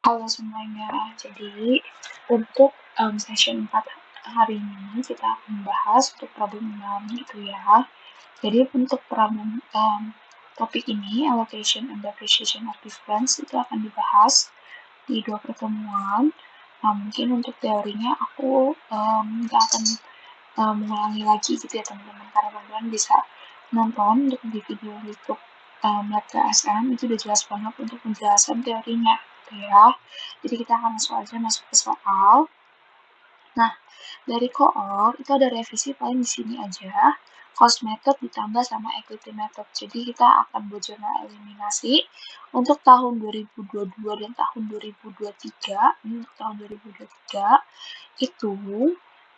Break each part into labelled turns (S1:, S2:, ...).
S1: Halo semuanya, jadi untuk session 4 hari ini kita akan membahas untuk problem mengalami itu ya. Jadi untuk problem topik ini, allocation and depreciation of difference itu akan dibahas di 2 pertemuan. Nah, mungkin untuk teorinya aku nggak akan mengulangi lagi gitu ya teman-teman, karena teman-teman bisa nonton untuk di video YouTube Lab KSM itu udah jelas banget untuk penjelasan teorinya gitu ya. Jadi kita akan langsung aja masuk ke soal. Nah, dari koor itu ada revisi paling di sini aja. Cost method ditambah sama equity method. Jadi kita akan buat jurnal eliminasi untuk tahun 2022 dan tahun 2023. Ini untuk tahun 2023 itu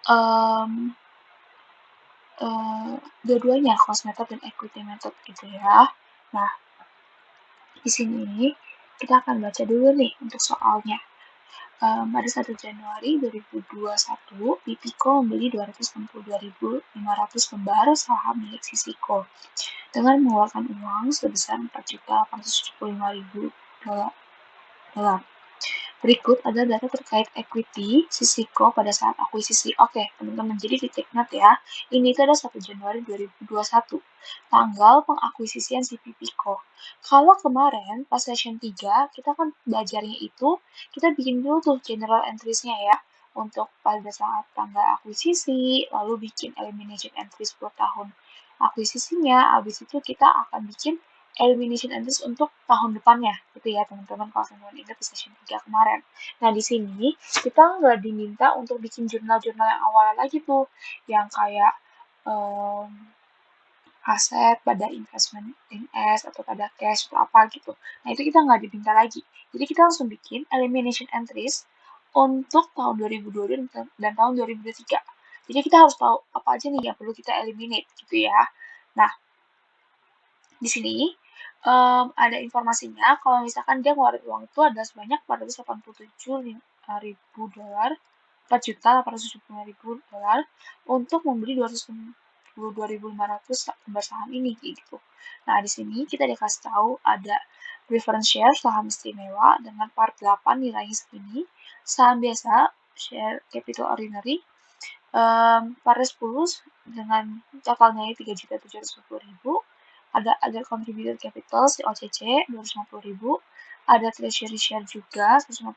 S1: um, dua-duanya cost method dan equity method gitu ya. Nah, di sini kita akan baca dulu nih untuk soalnya. Pada 1 Januari 2021, Pipico membeli 262.500 lembar saham milik Sisiko dengan mengeluarkan uang sebesar 4.875.000 dolar. Berikut adalah data terkait equity Sisiko pada saat akuisisi. Oke, teman-teman, jadi di take note ya. Ini itu ada 1 Januari 2021, tanggal pengakuisisian si Pipico. Kalau kemarin pas session 3, kita kan belajarnya itu, kita bikin dulu tuh general entries-nya ya, untuk pada saat tanggal akuisisi, lalu bikin elimination entries buat tahun akuisisinya, habis itu kita akan bikin elimination entries untuk tahun depannya gitu ya teman-teman, kalau teman-teman ingat di session 3 kemarin. Nah di sini kita nggak diminta untuk bikin jurnal-jurnal yang awalnya lagi tuh, yang kayak um, aset pada investment in S atau pada cash atau apa gitu. Nah itu kita nggak diminta lagi. Jadi kita langsung bikin elimination entries untuk tahun 2022 dan tahun 2023. Jadi kita harus tahu apa aja nih yang perlu kita eliminate gitu ya. Nah di sini ada informasinya kalau misalkan dia ngeluarin uang itu ada sebanyak 487.000 dolar, 4.875.000 dolar untuk membeli 262.500 lembar saham ini gitu. Nah, di sini kita dikasih tahu ada preference share saham istimewa dengan part 8 nilainya segini, saham biasa share capital ordinary part 10 dengan totalnya 3.750.000, ada other contributed capital COCC 250.000, ada treasury share juga 150.000,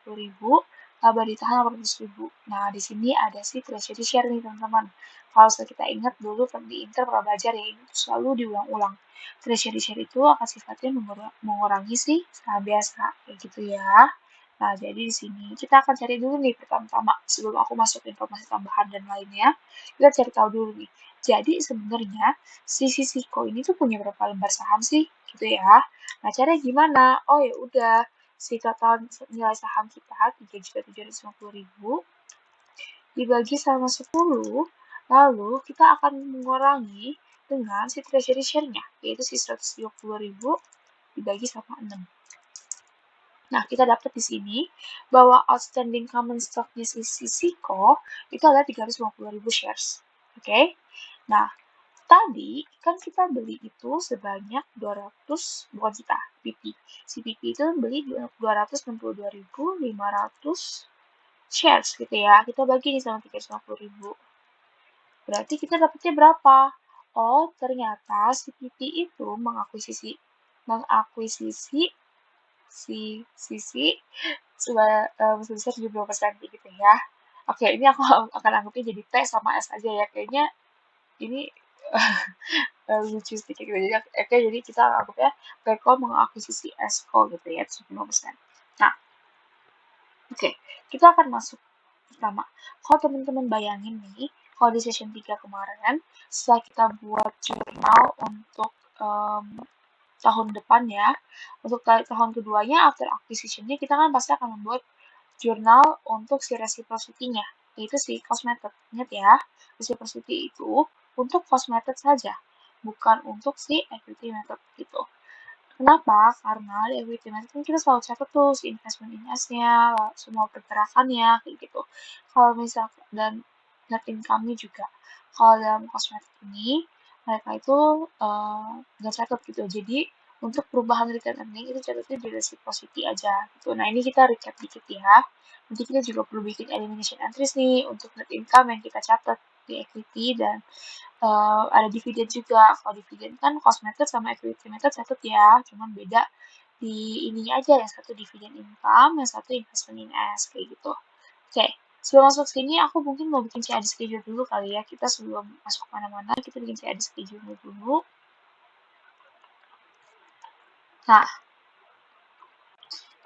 S1: laba ditahan 800.000. Nah, di sini ada si treasury share nih teman-teman. Kalau kita ingat dulu di Inter pernah belajar ya, ini selalu diulang-ulang. Treasury share itu akan sifatnya mengurangi si saham biasa, kayak gitu ya. Nah, jadi di sini kita akan cari dulu nih pertama-tama sebelum aku masuk informasi tambahan dan lainnya. Kita cari tahu dulu nih. Jadi sebenarnya si Sisiko ini tuh punya berapa lembar saham sih, gitu ya. Nah, caranya gimana? Oh ya udah, si total nilai saham kita 3.750.000 dibagi sama 10, lalu kita akan mengurangi dengan si treasury share-nya, yaitu si 120.000 dibagi sama 6. Nah, kita dapat di sini bahwa outstanding common stock-nya si Sisiko itu adalah 350.000 shares. Oke? Okay? Nah, tadi kan kita beli itu sebanyak 200, bukan kita, PP. Si PP itu beli 262.500 shares gitu ya. Kita bagi nih sama 350.000. Berarti kita dapatnya berapa? Oh, ternyata si PP itu mengakuisisi si sisi sebesar 70% gitu ya. Oke, ini aku akan anggapnya jadi T sama S aja ya. Kayaknya ini lucu sedikit gitu. Jadi kita anggapnya Peko mengakuisisi Esko gitu ya, 70%. Nah, oke, kita akan masuk pertama. Kalau teman-teman bayangin nih, kalau di session 3 kemarin, setelah kita buat jurnal untuk tahun depan ya, untuk tahun keduanya after acquisition-nya kita kan pasti akan membuat jurnal untuk si reciprocity-nya, yaitu si cost method. Ingat ya, reciprocity itu untuk cost method saja, bukan untuk si equity method gitu. Kenapa? Karena di equity method kan kita selalu catat tuh si investment in S-nya, semua pergerakannya, kayak gitu. Kalau misalkan, dan net income-nya juga. Kalau dalam cost method ini, mereka itu nggak catat gitu. Jadi untuk perubahan return earning itu catatnya di reciprocity aja gitu. Nah, ini kita recap dikit ya. Nanti kita juga perlu bikin elimination entries nih untuk net income yang kita catat di equity dan ada dividen juga. Kalau dividen kan cost method sama equity method catat ya, cuman beda di ininya aja, yang satu dividen income, yang satu investment in as, kayak gitu. Oke, sebelum masuk sini aku mungkin mau bikin CAD schedule dulu kali ya. Kita sebelum masuk mana-mana, kita bikin CAD schedule dulu. Nah,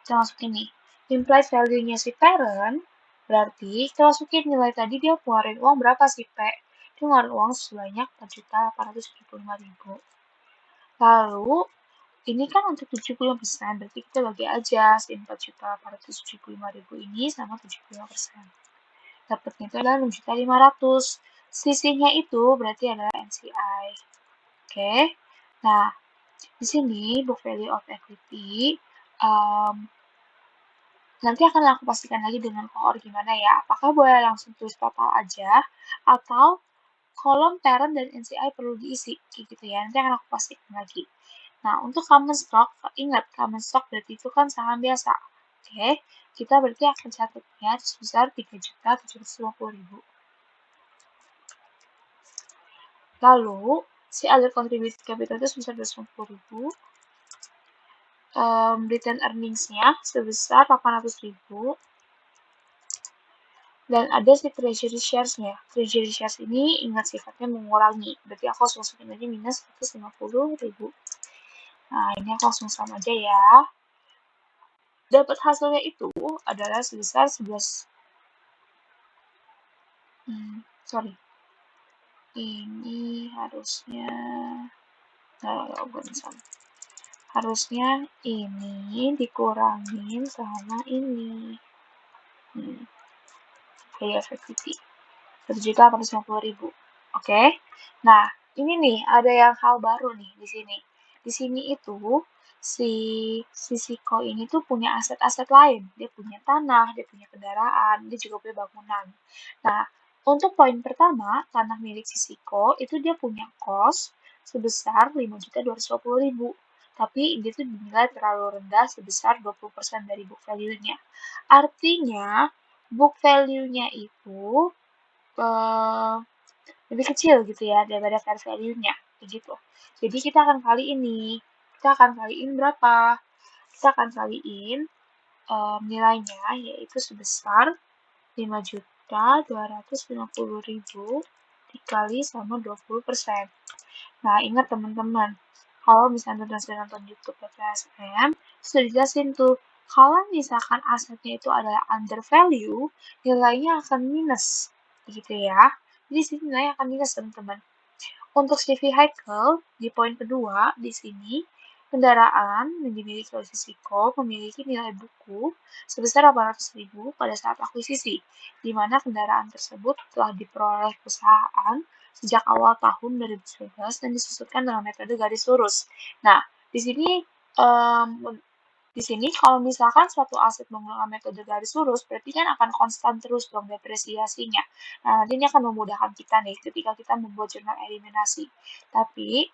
S1: kita masukin nih. Implied value-nya si parent, berarti kita masukin nilai tadi dia keluarin uang berapa sih, P? Dia ngeluarin uang sebanyak 4.875.000. Lalu, ini kan untuk 75%, berarti kita bagi aja si 4.875.000 ini sama 75%. Dapatnya itu adalah 6.500.000. Sisihnya itu berarti adalah NCI. Oke. Nah, di sini book value of equity nanti akan aku pastikan lagi dengan koor gimana ya. Apakah boleh langsung tulis total aja atau kolom parent dan NCI perlu diisi gitu ya. Nanti akan aku pastikan lagi. Nah, untuk common stock, ingat common stock berarti itu kan saham biasa. Oke, kita berarti akan catatnya sebesar 3.750.000. Lalu, si other contributed capital itu sebesar 250.000. Return earnings-nya sebesar 800.000. Dan ada si treasury shares-nya. Treasury shares ini ingat sifatnya mengurangi. Berarti aku langsung masukin aja minus 150.000. Nah, ini aku langsung sama aja ya. Dapat hasilnya itu adalah sebesar 11. Sorry. Ini harusnya bukan sama. Harusnya ini dikurangin sama ini. Kayak equity. 1.850.000. Oke. Nah, ini nih ada yang hal baru nih di sini. Di sini itu si Siko ini tuh punya aset-aset lain. Dia punya tanah, dia punya kendaraan, dia juga punya bangunan. Nah, untuk poin pertama, tanah milik Siko itu dia punya kos sebesar 5.250.000. Tapi dia tuh dinilai terlalu rendah sebesar 20% dari book value-nya. Artinya, book value-nya itu lebih kecil gitu ya daripada fair value-nya begitu. Jadi kita akan kali ini. Kita akan kaliin berapa? Kita akan kaliin nilainya yaitu sebesar 5.250.000 dikali sama 20%. Nah, ingat teman-teman, kalau misalnya nonton YouTube PPSM, sudah dijelasin tuh, kalau misalkan asetnya itu adalah under value, nilainya akan minus, gitu ya. Jadi sini nilainya akan minus, teman-teman. Untuk si vehicle, di poin kedua, di sini, kendaraan yang dimiliki oleh Sisiko memiliki nilai buku sebesar 800.000 pada saat akuisisi, di mana kendaraan tersebut telah diperoleh perusahaan sejak awal tahun 2019 dan disusunkan dengan metode garis lurus. Nah, di sini kalau misalkan suatu aset menggunakan metode garis lurus, berarti kan akan konstan terus dong depresiasinya. Nah, nanti ini akan memudahkan kita nih ketika kita membuat jurnal eliminasi. Tapi,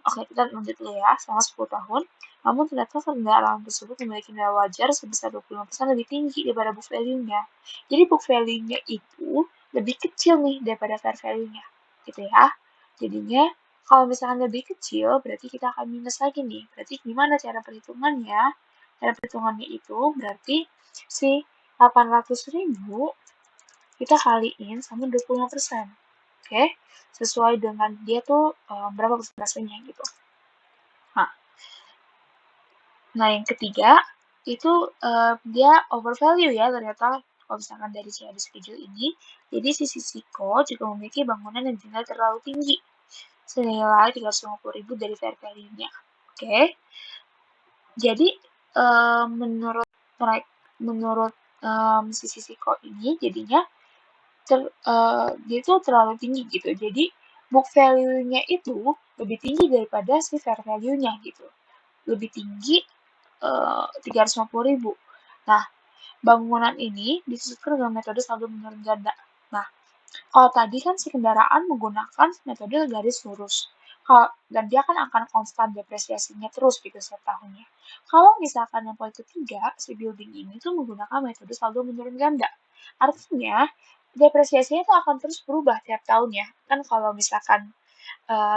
S1: oke, kita lanjut dulu ya, selama 10 tahun. Namun ternyata kendaraan tersebut memiliki nilai wajar sebesar 25% lebih tinggi daripada book value-nya. Jadi book value-nya itu lebih kecil nih daripada fair value-nya, gitu ya. Jadinya kalau misalkan lebih kecil, berarti kita akan minus lagi nih. Berarti gimana cara perhitungannya? Cara perhitungannya itu berarti si 800.000 kita kaliin sama 25%. Oke? Sesuai dengan dia tuh berapa persentasenya gitu. Nah, yang ketiga itu dia overvalue ya ternyata kalau misalkan dari CAD schedule ini. Jadi si Sisiko juga memiliki bangunan yang dinilai terlalu tinggi senilai 350.000 dari fair value-nya. Oke. Jadi menurut si Sisiko ini jadinya dia itu terlalu tinggi gitu. Jadi book value-nya itu lebih tinggi daripada si fair value-nya gitu. Lebih tinggi 350.000. Nah, bangunan ini disusun dengan metode saldo menurun ganda. Nah, kalau tadi kan si kendaraan menggunakan metode garis lurus. Dan dia akan konstan depresiasinya terus gitu setiap tahunnya. Kalau misalkan yang poin ketiga, si building ini tuh menggunakan metode saldo menurun ganda. Artinya, depresiasinya itu akan terus berubah tiap tahunnya. Kan kalau misalkan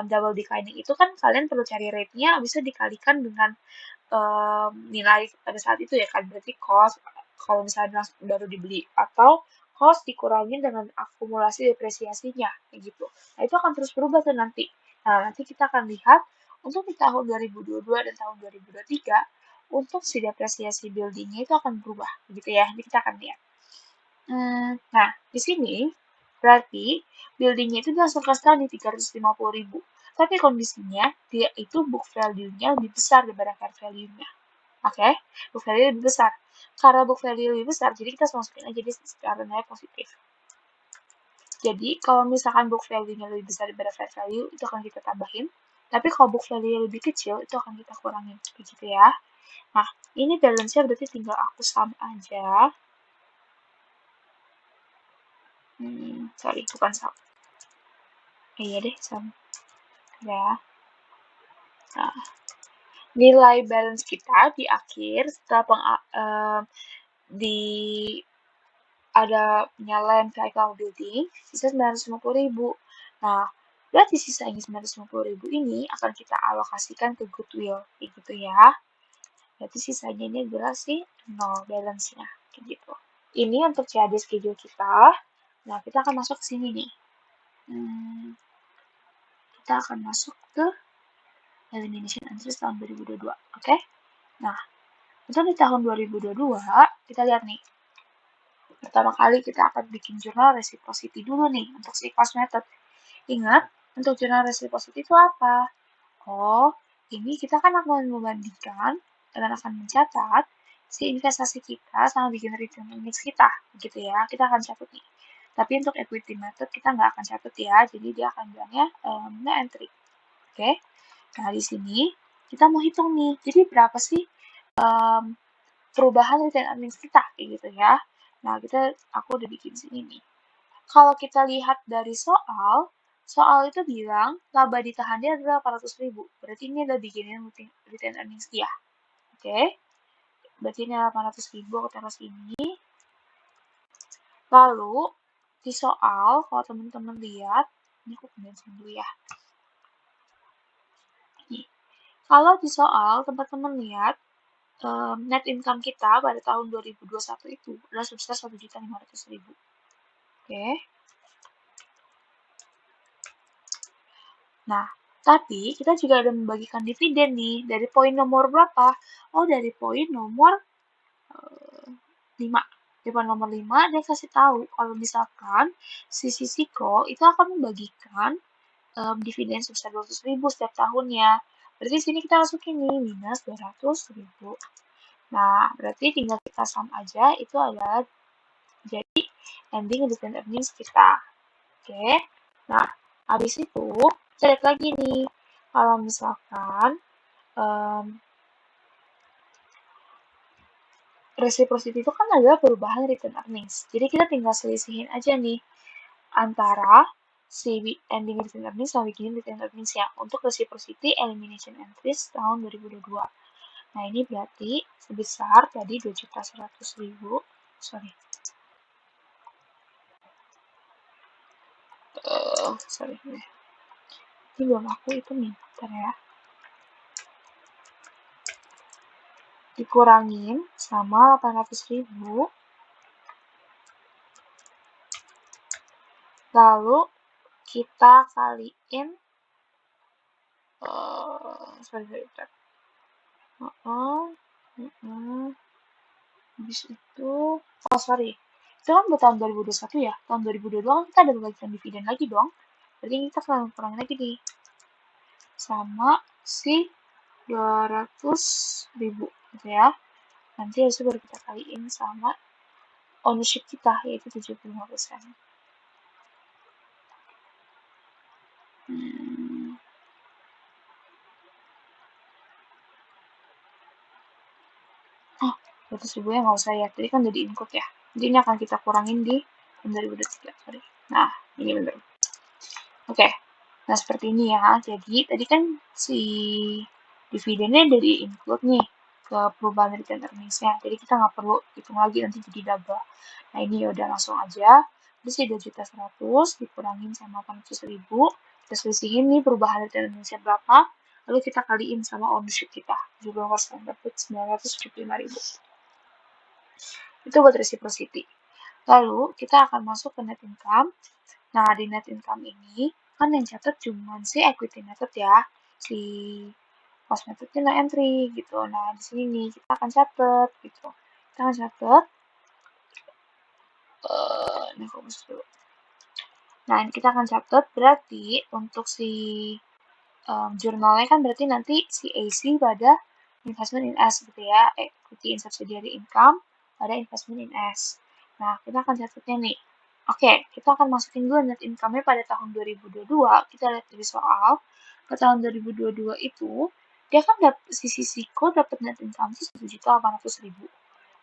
S1: double declining itu kan kalian perlu cari rate-nya, bisa dikalikan dengan nilai pada saat itu ya kan, berarti cost kalau misalnya baru dibeli, atau cost dikurangin dengan akumulasi depresiasinya kayak gitu. Nah itu akan terus berubah tuh nanti. Nah nanti kita akan lihat untuk di tahun 2022 dan tahun 2023 untuk si depresiasi buildingnya itu akan berubah gitu ya. Nanti kita akan lihat. Nah di sini berarti buildingnya itu langsung ke di 350.000. Tapi kondisinya dia itu book value-nya lebih besar daripada fair value-nya. Oke, book value lebih besar. Karena book value lebih besar, jadi kita masukin aja di secara nilai positif. Jadi, kalau misalkan book value-nya lebih besar daripada fair value, itu akan kita tambahin. Tapi kalau book value lebih kecil, itu akan kita kurangin. Begitu ya. Nah, ini balance-nya berarti tinggal aku sum aja. Sorry, bukan sum. Iya deh, sum. Ya. Nah, nilai balance kita di akhir setelah di ada penyalain vehicle building, sisa 950.000. Nah, berarti sisanya 950.000 ini akan kita alokasikan ke goodwill, kayak gitu ya. Berarti sisanya ini adalah si 0 balance-nya, kayak gitu. Ini untuk CAD schedule kita. Nah, kita akan masuk ke sini nih. Kita akan masuk ke elimination entries tahun 2022, oke? Nah, untuk di tahun 2022, kita lihat nih. Pertama kali kita akan bikin jurnal reciprocity dulu nih untuk si cost method. Ingat, untuk jurnal reciprocity itu apa? Oh, ini kita kan akan membandingkan dan akan mencatat si investasi kita sama bikin return earnings kita, gitu ya. Kita akan catat nih. Tapi untuk equity method kita nggak akan catat ya, jadi dia akan bilangnya no entry. Oke, nah di sini kita mau hitung nih, jadi berapa sih perubahan return earnings kita, kayak gitu ya. Nah, aku udah bikin sini nih. Kalau kita lihat dari soal itu bilang laba ditahan dia adalah 800.000. Berarti ini adalah bikinin return earnings dia. Oke. Berarti ini 800.000 aku taruh sini. Lalu di soal, kalau teman-teman lihat, ini aku pindahin dulu ya. Nih. Kalau di soal, teman-teman lihat net income kita pada tahun 2021 itu adalah sebesar 1.500.000. Oke. Nah, tapi kita juga ada membagikan dividen nih. Dari poin nomor berapa? Oh, dari poin nomor 5. Di poin nomor 5, dia kasih tahu kalau misalkan si Sisiko itu akan membagikan dividen sebesar 200.000 setiap tahunnya. Berarti sini kita masukin nih, minus 200.000. Nah, berarti tinggal kita sum aja, itu adalah jadi ending return earnings kita. Oke, nah habis itu kita lihat lagi nih, kalau misalkan reciprocity itu kan adalah perubahan return earnings. Jadi kita tinggal selisihin aja nih antara si ending return earnings sama beginning return earnings ya untuk reciprocity elimination entries tahun 2022. Nah ini berarti sebesar tadi 2.100.000. Sorry. Sorry. Ini belum aku itu nih, bentar ya. Dikurangin sama 800.000. Lalu kita kaliin habis itu itu kan buat tahun 2021 ya, tahun 2022 kan kita ada bagian dividen lagi dong, berarti kita kurang lagi nih sama si 200.000 gitu ya. Nanti harusnya baru kita kaliin sama ownership kita, yaitu 75%. Oh, 200.000 ya nggak usah ya, tadi kan udah di-include ya. Jadi ini akan kita kurangin di 2023, sorry. Nah, ini bener. Oke, Nah, seperti ini ya. Jadi, tadi kan si dividennya dari include nih ke perubahan return earnings-nya. Jadi, kita nggak perlu hitung lagi, nanti jadi double. Nah, ini udah langsung aja. Terus 2.100.000 dikurangin sama 800.000. Kita selisihin nih perubahan return earnings-nya berapa. Lalu kita kaliin sama ownership kita. 70% dapat 975.000. Itu buat reciprocity. Lalu, kita akan masuk ke net income. Nah, di net income ini, kan yang catat cuma si equity method ya, si cost methodnya no entry gitu. Nah, di sini nih kita akan catat gitu. Kita akan catat, ini fokus dulu. Nah, ini kita akan catat berarti untuk si jurnalnya kan berarti nanti si AC pada investment in S gitu ya, equity in subsidiary income pada investment in S. Nah, kita akan catatnya nih. Oke, kita akan masukin dulu net income-nya pada tahun 2022. Kita lihat dari soal, ke tahun 2022 itu, dia kan si Siko dapat net income itu 1.800.000.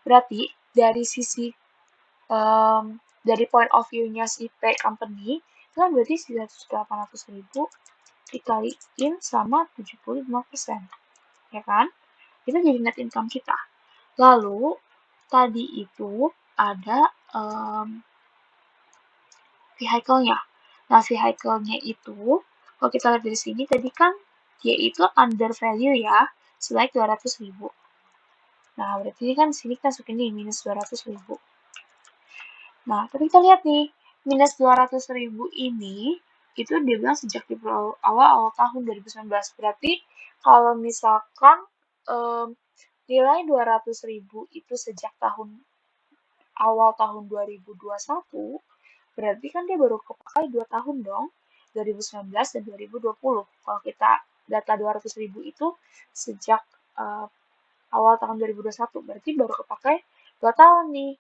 S1: Berarti, dari sisi, dari point of view-nya si P company, itu kan berarti 1.800.000 dikaliin sama 75%. Ya kan? Itu jadi net income kita. Lalu, tadi itu ada vehicle-nya. Nah, vehicle-nya itu, kalau kita lihat dari sini, tadi kan dia itu under value ya, sebaik 200.000. Nah, berarti ini kan sini kita masukin nih, minus 200.000. Nah, tapi kita lihat nih, minus 200.000 ini, itu dia bilang sejak di awal tahun 2019. Berarti, kalau misalkan nilai 200.000 itu sejak awal tahun 2021, berarti kan dia baru kepakai 2 tahun dong, 2019 dan 2020. Kalau kita data 200.000 itu sejak awal tahun 2021, berarti baru kepakai 2 tahun nih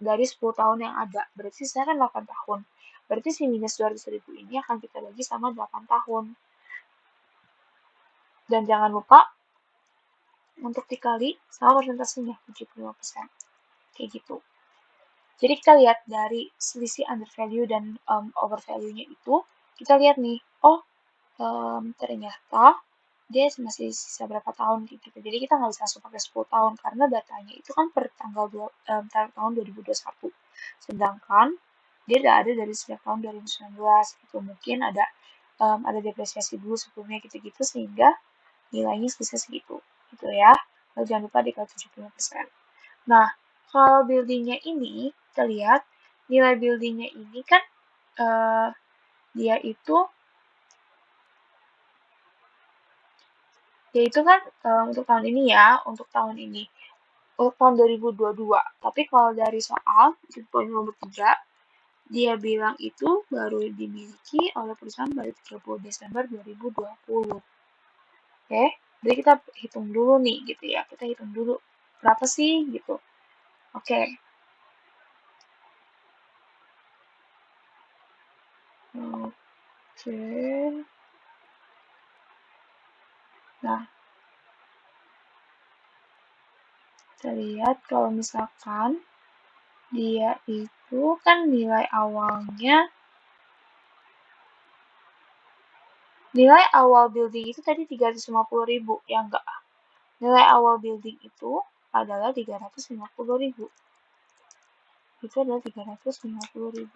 S1: dari 10 tahun yang ada. Berarti saya kan 8 tahun. Berarti si minus 200.000 ini akan kita bagi sama 8 tahun. Dan jangan lupa untuk dikali sama persentasenya 75%. Kayak gitu. Jadi kita lihat dari selisih under value dan over value-nya itu, kita lihat nih, oh ternyata dia masih sisa berapa tahun gitu. Jadi kita nggak bisa langsung pakai 10 tahun karena datanya itu kan per tahun 2021. Sedangkan dia udah ada dari sejak tahun 2019 gitu. Mungkin ada depresiasi dulu sebelumnya gitu-gitu sehingga nilainya bisa segitu gitu ya. Lalu jangan lupa dikali 75%. Nah, kalau buildingnya ini, kita lihat nilai buildingnya ini kan dia itu kan untuk tahun ini ya, untuk tahun ini. Untuk tahun 2022. Tapi kalau dari soal, di poin nomor 3, dia bilang itu baru dimiliki oleh perusahaan pada 30 Desember 2020. Oke, jadi kita hitung dulu nih gitu ya. Kita hitung dulu berapa sih gitu. Oke. Oke. Nah, kita lihat kalau misalkan dia itu kan nilai awal building itu tadi 350.000 ya enggak. Nilai awal building itu adalah 350.000. Itu adalah 350.000.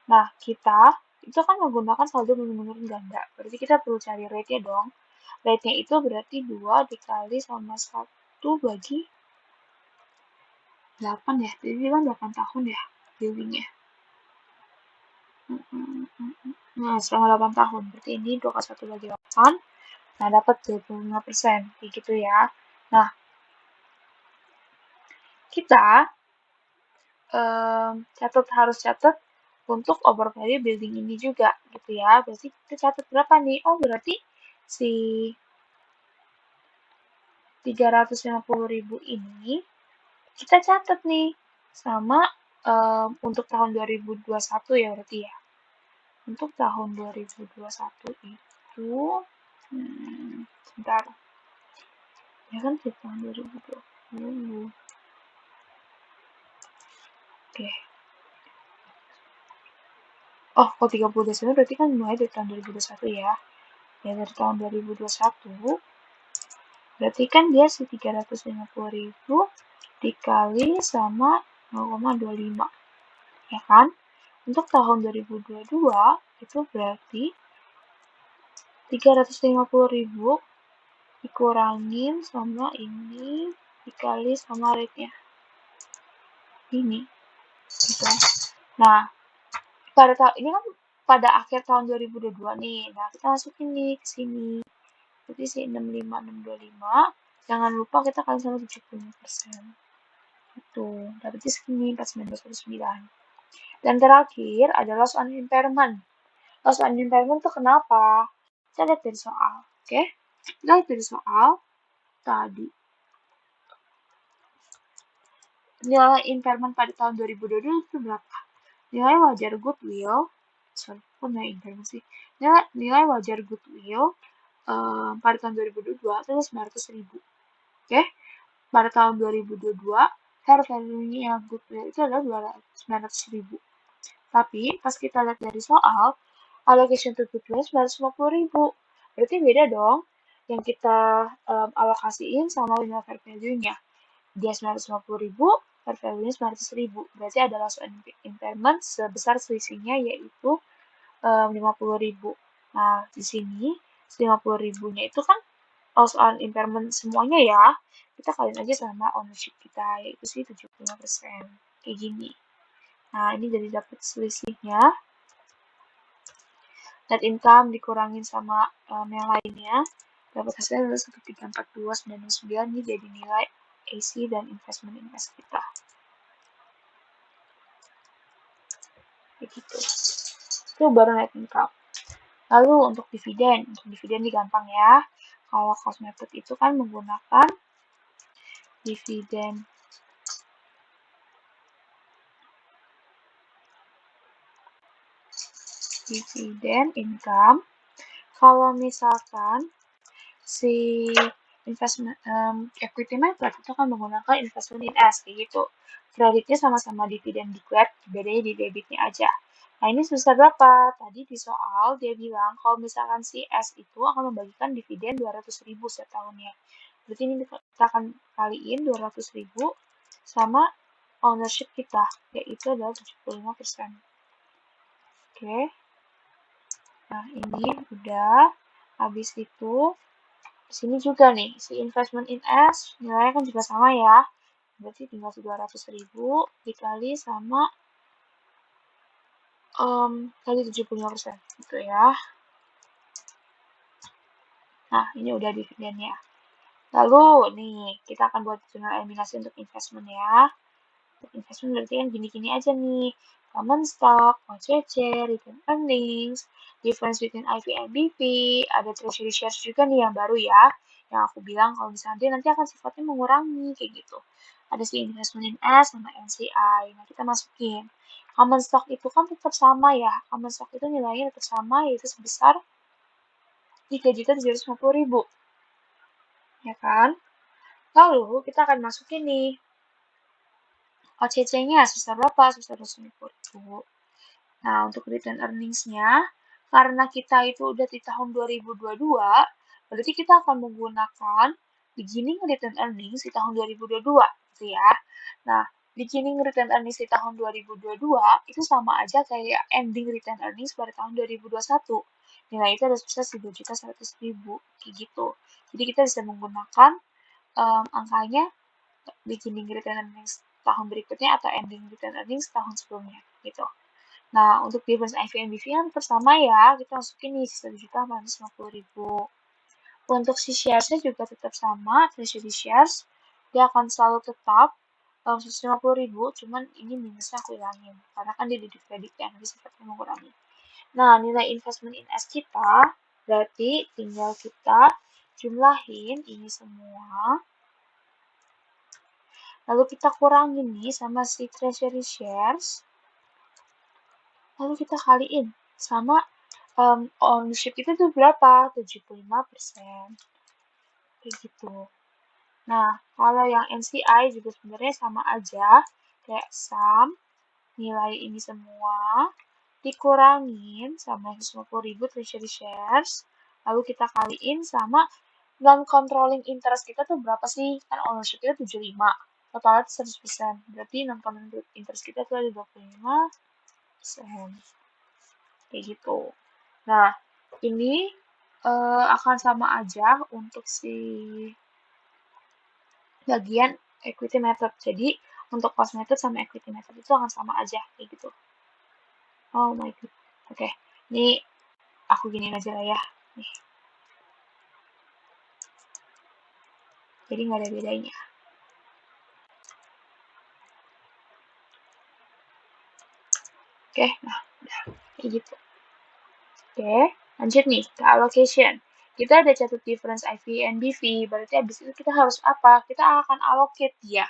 S1: Nah, kita itu kan menggunakan saldo menurun ganda. Berarti kita perlu cari rate-nya dong. Rate-nya itu berarti 2 dikali sama 1 bagi 8 ya. Jadi dia kan 8 tahun ya buildingnya. Nah, selama 8 tahun. Berarti ini 2 kali 1 bagi 8. Nah, dapat 25%. Kayak gitu ya. Nah, kita harus catat untuk over value building ini juga gitu ya. Berarti kita catat berapa nih? Oh, berarti si 350.000 ini kita catat nih sama untuk tahun 2021 ya berarti ya. Untuk tahun 2021 itu sebentar. Ya kan di tahun 2020. Oke. Oh, kalau 30 Desember berarti kan mulai dari tahun 2021 ya. Ya, dari tahun 2021, berarti kan dia 350.000 dikali sama 0,25, ya kan? Untuk tahun 2022, itu berarti 350.000 dikurangin sama ini, dikali sama rate-nya. Ini, gitu. Nah, ini kan pada akhir tahun 2022 nih. Nah, kita masukin nih ke sini. Berarti si 65.625, jangan lupa kita kali sama 75%. Itu, dapetnya segini, 49,9. Dan terakhir ada loss on impairment. Loss on impairment itu kenapa? Kita lihat dari soal, oke? Kita lihat dari soal tadi. Nilai impairment pada tahun 2022 itu berapa? Nilai wajar goodwill, kok nilai impairment sih? Nilai wajar goodwill pada tahun 2022 itu 900.000. Oke? Pada tahun 2022, fair value-nya goodwill itu adalah 900.000. Tapi, pas kita lihat dari soal, allocation to goodwill 950.000. Berarti beda dong yang kita alokasiin sama nilai fair value-nya. Dia 950.000, fair value-nya 900.000. Berarti ada loss on impairment sebesar selisihnya yaitu 50.000. Nah, di sini 50.000-nya itu kan loss on impairment semuanya ya. Kita kaliin aja sama ownership kita, yaitu sih 75%. Kayak gini. Nah, ini jadi dapat selisihnya. Net income dikurangin sama yang lainnya. Dapat hasilnya adalah 1342999. Ini jadi nilai AC dan investment invest kita. Kayak gitu. Itu baru net income. Lalu untuk dividen ini gampang ya. Kalau cost method itu kan menggunakan dividen income. Kalau misalkan si investment equity method itu kan menggunakan investment in S gitu. Kreditnya sama-sama dividen declared, bedanya di debitnya aja. Nah, ini sebesar berapa? Tadi di soal dia bilang kalau misalkan si S itu akan membagikan dividen 200.000 setiap tahunnya. Berarti ini kita akan kaliin 200.000 sama ownership kita, yaitu adalah 75%. Oke. Nah, ini udah. Habis itu, di sini juga nih, si investment in S, nilainya kan juga sama ya. Berarti tinggal 200.000 dikali sama kali 75%, gitu ya. Nah, ini udah dividennya. Lalu, nih, kita akan buat jurnal eliminasi untuk investment ya. Untuk investment berarti kan gini-gini aja nih. Common stock, OCC, return earnings, difference between IV and BP, ada treasury shares juga nih yang baru ya. Yang aku bilang kalau misalnya nanti akan sifatnya mengurangi, kayak gitu. Ada si investment in S sama NCI. Nah, kita masukin. Common stock itu kan tetap sama ya. Common stock itu nilainya tetap sama, yaitu sebesar 3.750.000. Ya kan? Lalu, kita akan masukin nih OCC-nya sebesar berapa? Sebesar 250.000. Nah, untuk return earnings-nya, karena kita itu udah di tahun 2022, berarti kita akan menggunakan beginning return earnings di tahun 2022, gitu ya. Nah, beginning return earnings di tahun 2022 itu sama aja kayak ending return earnings pada tahun 2021. Nilai itu ada sebesar 3.100.000, kayak gitu. Jadi kita bisa menggunakan angkanya beginning return earnings tahun berikutnya atau ending return earnings tahun sebelumnya, gitu. Nah, untuk difference IV and BV kan tetap sama ya, kita masukin nih 1.450.000. Untuk si shares-nya juga tetap sama, treasury shares, dia akan selalu tetap 150.000, cuman ini minusnya aku hilangin, karena kan dia di kredit ya, nanti sifatnya mengurangi. Nah, nilai investment in S kita, berarti tinggal kita jumlahin ini semua, lalu kita kurangin nih sama si treasury shares, lalu kita kaliin sama ownership itu tuh berapa? 75%. Kayak gitu. Nah, kalau yang NCI juga sebenarnya sama aja. Kayak sum, nilai ini semua, dikurangin sama 150.000 treasury shares, lalu kita kaliin sama non-controlling interest kita tuh berapa sih? Kan ownership kita 75, totalnya 100%, berarti non-controlling interest kita tuh ada 25%, kayak gitu. Nah, ini akan sama aja untuk si bagian equity method. Jadi, untuk cost method sama equity method itu akan sama aja, kayak gitu. Oh my god. Oke, ini aku giniin aja lah ya. Nih. Jadi nggak ada bedanya. Oke, nah, udah. Kayak gitu. Oke, lanjut nih ke allocation. Kita ada catat difference IV and BV, berarti abis itu kita harus apa? Kita akan allocate dia.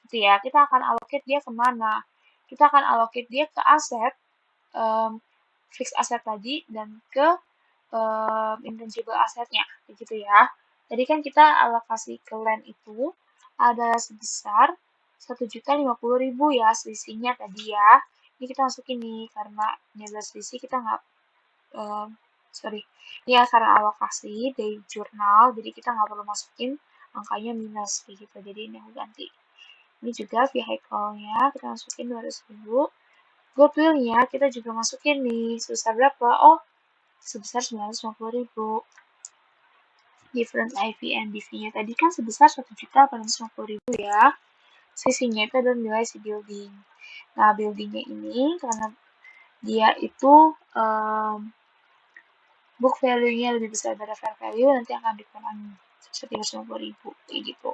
S1: Gitu ya, kita akan allocate dia kemana? Kita akan allocate dia ke aset, fixed asset tadi, dan ke intangible asetnya, gitu ya. Tadi kan kita alokasi ke land itu ada sebesar 1.050.000 ya selisihnya tadi ya. Ini kita masukin nih karena ini adalah selisih kita nggak ya karena alokasi dari jurnal jadi kita nggak perlu masukin angkanya minus kayak gitu, jadi ini aku ganti. Ini juga vehicle-nya kita masukin 200.000. Goodwill-nya kita juga masukin nih sebesar berapa? Oh, sebesar 950.000. Difference IV and BV-nya tadi kan sebesar 1.850.000 ya. Sisinya itu adalah nilai si building. Nah, buildingnya ini karena dia itu book value-nya lebih besar dari fair value, nanti akan dikurangi 150.000 kayak gitu.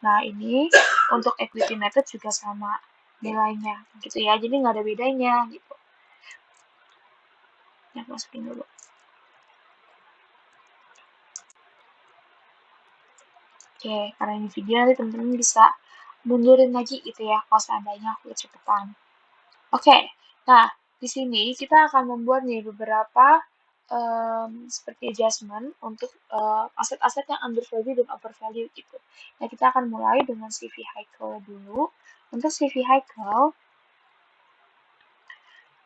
S1: Nah, ini untuk equity method juga sama nilainya gitu ya, jadi nggak ada bedanya gitu. Yang masukin dulu. Oke, karena ini video nanti teman-teman bisa mundurin lagi gitu ya kalau seandainya aku kecepatan. Oke, nah di sini kita akan membuat nih beberapa seperti adjustment untuk aset-aset yang under value dan over value gitu. Nah, kita akan mulai dengan si vehicle dulu. Untuk si vehicle,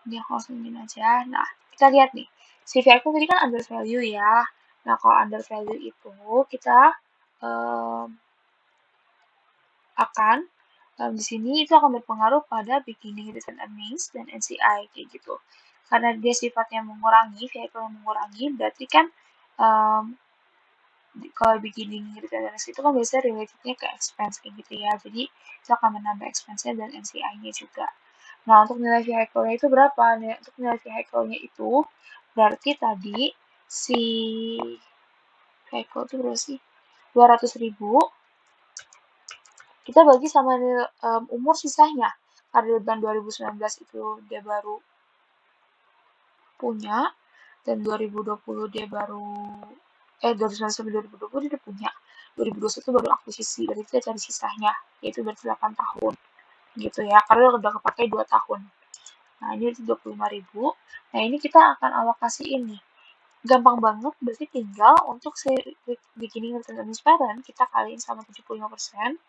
S1: ini aku langsungin aja. Nah, kita lihat nih. Si vehicle tadi kan under value ya. Nah, kalau under value itu kita akan di sini itu akan berpengaruh pada beginning return earnings dan NCI kayak gitu. Karena dia sifatnya mengurangi, vehicle yang mengurangi, berarti kan kalau beginning return earnings itu kan biasanya relatednya ke expense kayak gitu ya. Jadi itu akan menambah expense-nya dan NCI-nya juga. Nah, untuk nilai vehicle-nya itu berapa? Untuk nilai vehicle-nya itu berarti tadi si vehicle itu berapa sih? 200.000 kita bagi sama umur sisanya. Karena tahun 2019 itu dia baru punya, dan 2020 dia baru 2019 sampai 2020 dia udah punya. 2021 baru akuisisi, berarti kita cari sisanya, yaitu berarti 8 tahun. Gitu ya, karena udah kepakai 2 tahun. Nah, ini 25.000. Nah, ini kita akan alokasi ini. Gampang banget, berarti tinggal untuk si beginning return earnings parent, kita kaliin sama 75%.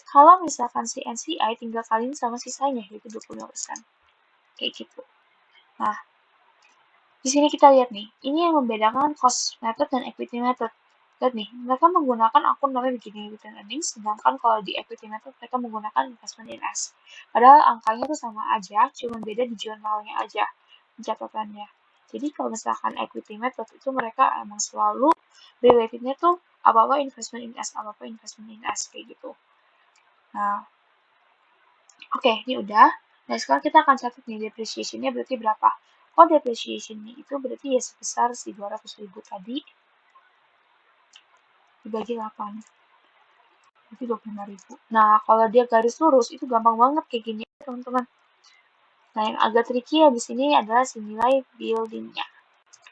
S1: Kalau misalkan si NCI tinggal kaliin sama sisanya, yaitu 25%. Kayak gitu. Nah, di sini kita lihat nih, ini yang membedakan cost method dan equity method. Lihat nih, mereka menggunakan akun namanya beginning return earnings, sedangkan kalau di equity method mereka menggunakan investment in S. Padahal angkanya tuh sama aja, cuma beda di jurnalnya aja, pencatatannya. Jadi kalau misalkan equity method itu mereka emang selalu relatednya tuh apa-apa investment in S, apa-apa investment in S, kayak gitu. Nah, oke, ini udah. Nah, sekarang kita akan catat nih depreciation-nya berarti berapa. Oh, depreciation-nya itu berarti ya sebesar si 200.000 tadi dibagi 8. Berarti 25.000. Nah, kalau dia garis lurus itu gampang banget kayak gini, teman-teman. Nah, yang agak tricky ya di sini adalah si nilai building-nya.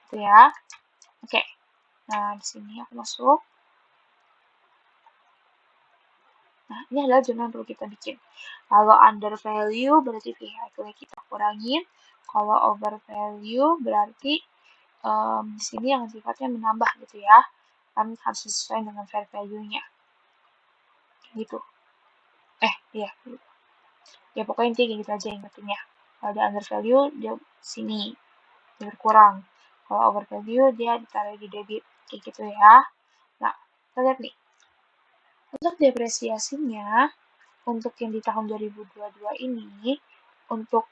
S1: Gitu ya. Oke. Nah, di sini aku masuk. Nah, ini adalah jurnal yang perlu kita bikin. Kalau under value berarti vehicle kita kurangin. Kalau over value berarti di sini yang sifatnya menambah gitu ya. Kan harus sesuai dengan fair value-nya. Gitu. Iya. Ya pokoknya intinya gitu aja ingetin ya. Kalau dia under value, dia sini, dia berkurang. Kalau over value, dia ditaruh di debit, kayak gitu ya. Nah, kita lihat nih. Untuk depresiasinya, untuk yang di tahun 2022 ini, untuk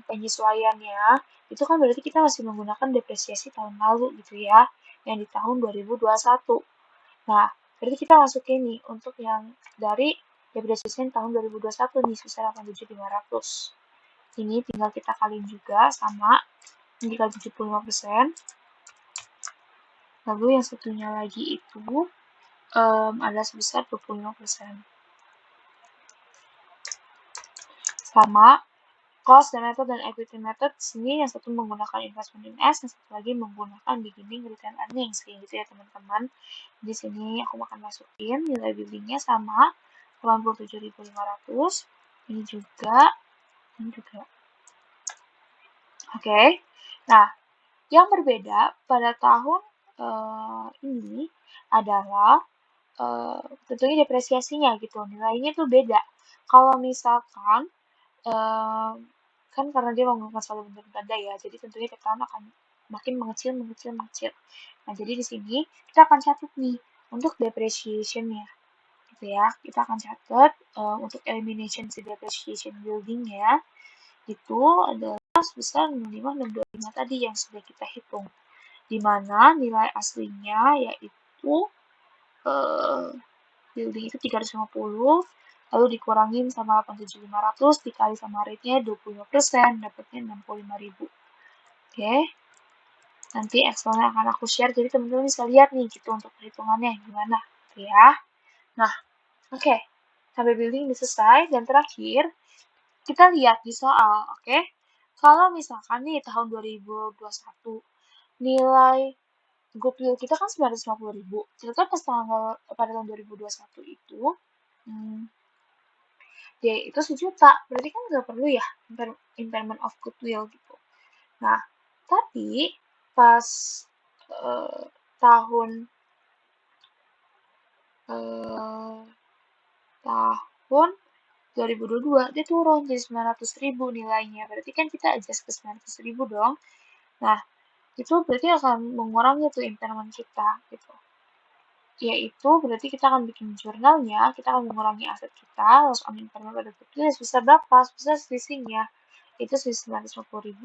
S1: penyesuaiannya, itu kan berarti kita masih menggunakan depresiasi tahun lalu gitu ya, yang di tahun 2021. Nah, berarti kita masukin nih untuk yang dari depresiasi tahun 2021 nih, sebesar 87.500. Ini tinggal kita kaliin juga sama dikali 75%. Lalu yang satunya lagi itu adalah sebesar 25%. Sama cost dan method dan equity method, sini yang satu menggunakan investment in S, yang satu lagi menggunakan beginning return earnings, kayak gitu ya teman-teman. Di sini aku akan masukin nilai buildingnya sama 87.500. Ini juga. Oke. Nah, yang berbeda pada tahun ini adalah tentunya depresiasinya gitu, nilainya tuh beda. Kalau misalkan kan karena dia menggunakan selalu bentuk ganda ya, jadi tentunya tiap tahun akan makin mengecil. Nah, jadi di sini kita akan catat nih untuk depreciation-nya, gitu ya. Kita akan catat untuk elimination si depreciation building-nya itu adalah sebesar 65.625 tadi yang sudah kita hitung, di mana nilai aslinya yaitu building itu 350, lalu dikurangin sama 87.500 dikali sama rate-nya 25%, dapatnya 65.000. Oke. Nanti Excel-nya akan aku share, jadi teman-teman bisa lihat nih gitu untuk perhitungannya gimana, gitu ya. Nah, oke. Sampai building ini selesai, dan terakhir, kita lihat di soal, oke. Kalau misalkan nih tahun 2021, nilai goodwill kita kan 950.000. Ternyata pas pada tahun 2021 itu, dia itu 1 juta. Berarti kan nggak perlu ya impairment of goodwill gitu. Nah, tapi pas tahun 2022 dia turun jadi 900.000 nilainya. Berarti kan kita adjust ke 900.000 dong. Nah, itu berarti akan mengurangi tuh impairment kita gitu. Yaitu berarti kita akan bikin jurnalnya, kita akan mengurangi aset kita, loss on impairment pada goodwill sebesar berapa? Sebesar selisihnya. Itu selisih 950.000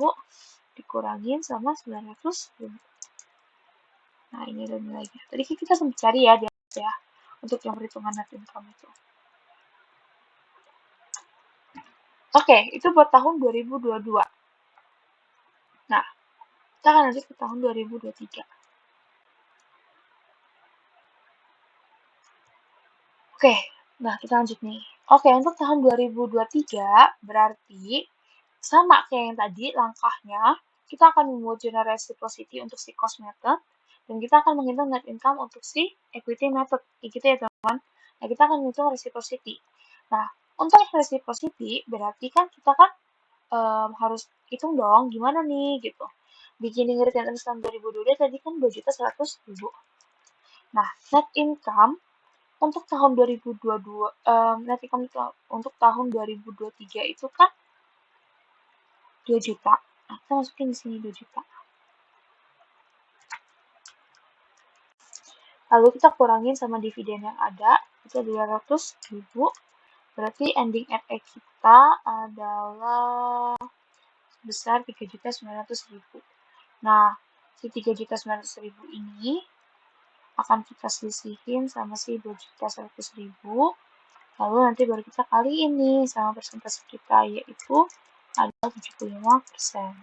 S1: dikurangin sama 900.000. Nah, ini ada nilainya. Tadi kita sempat cari ya di atas ya, untuk yang perhitungan net income itu. Oke, itu buat tahun 2022. Nah, kita akan lanjut ke tahun 2023. Oke, nah kita lanjut nih. Oke, untuk tahun 2023 berarti sama kayak yang tadi langkahnya, kita akan membuat general reciprocity untuk si cost method, dan kita akan menghitung net income untuk si equity method. Gitu ya teman-teman. Nah, kita akan menghitung reciprocity. Nah, untuk reciprocity berarti kan kita kan harus hitung dong gimana nih gitu. Beginning return earnings tahun 2022 tadi kan 2.100.000. Nah, net income untuk tahun 2022 net income untuk tahun 2023 itu kan 2 juta. Nah, kita masukin di sini 2 juta. Lalu kita kurangin sama dividen yang ada, itu 200.000. Berarti ending RE kita adalah sebesar 3.900.000. Nah, si 3.900.000 ini akan kita selisihin sama si 2.100.000. Lalu nanti baru kita kaliin nih sama persentase kita, yaitu adalah 75%.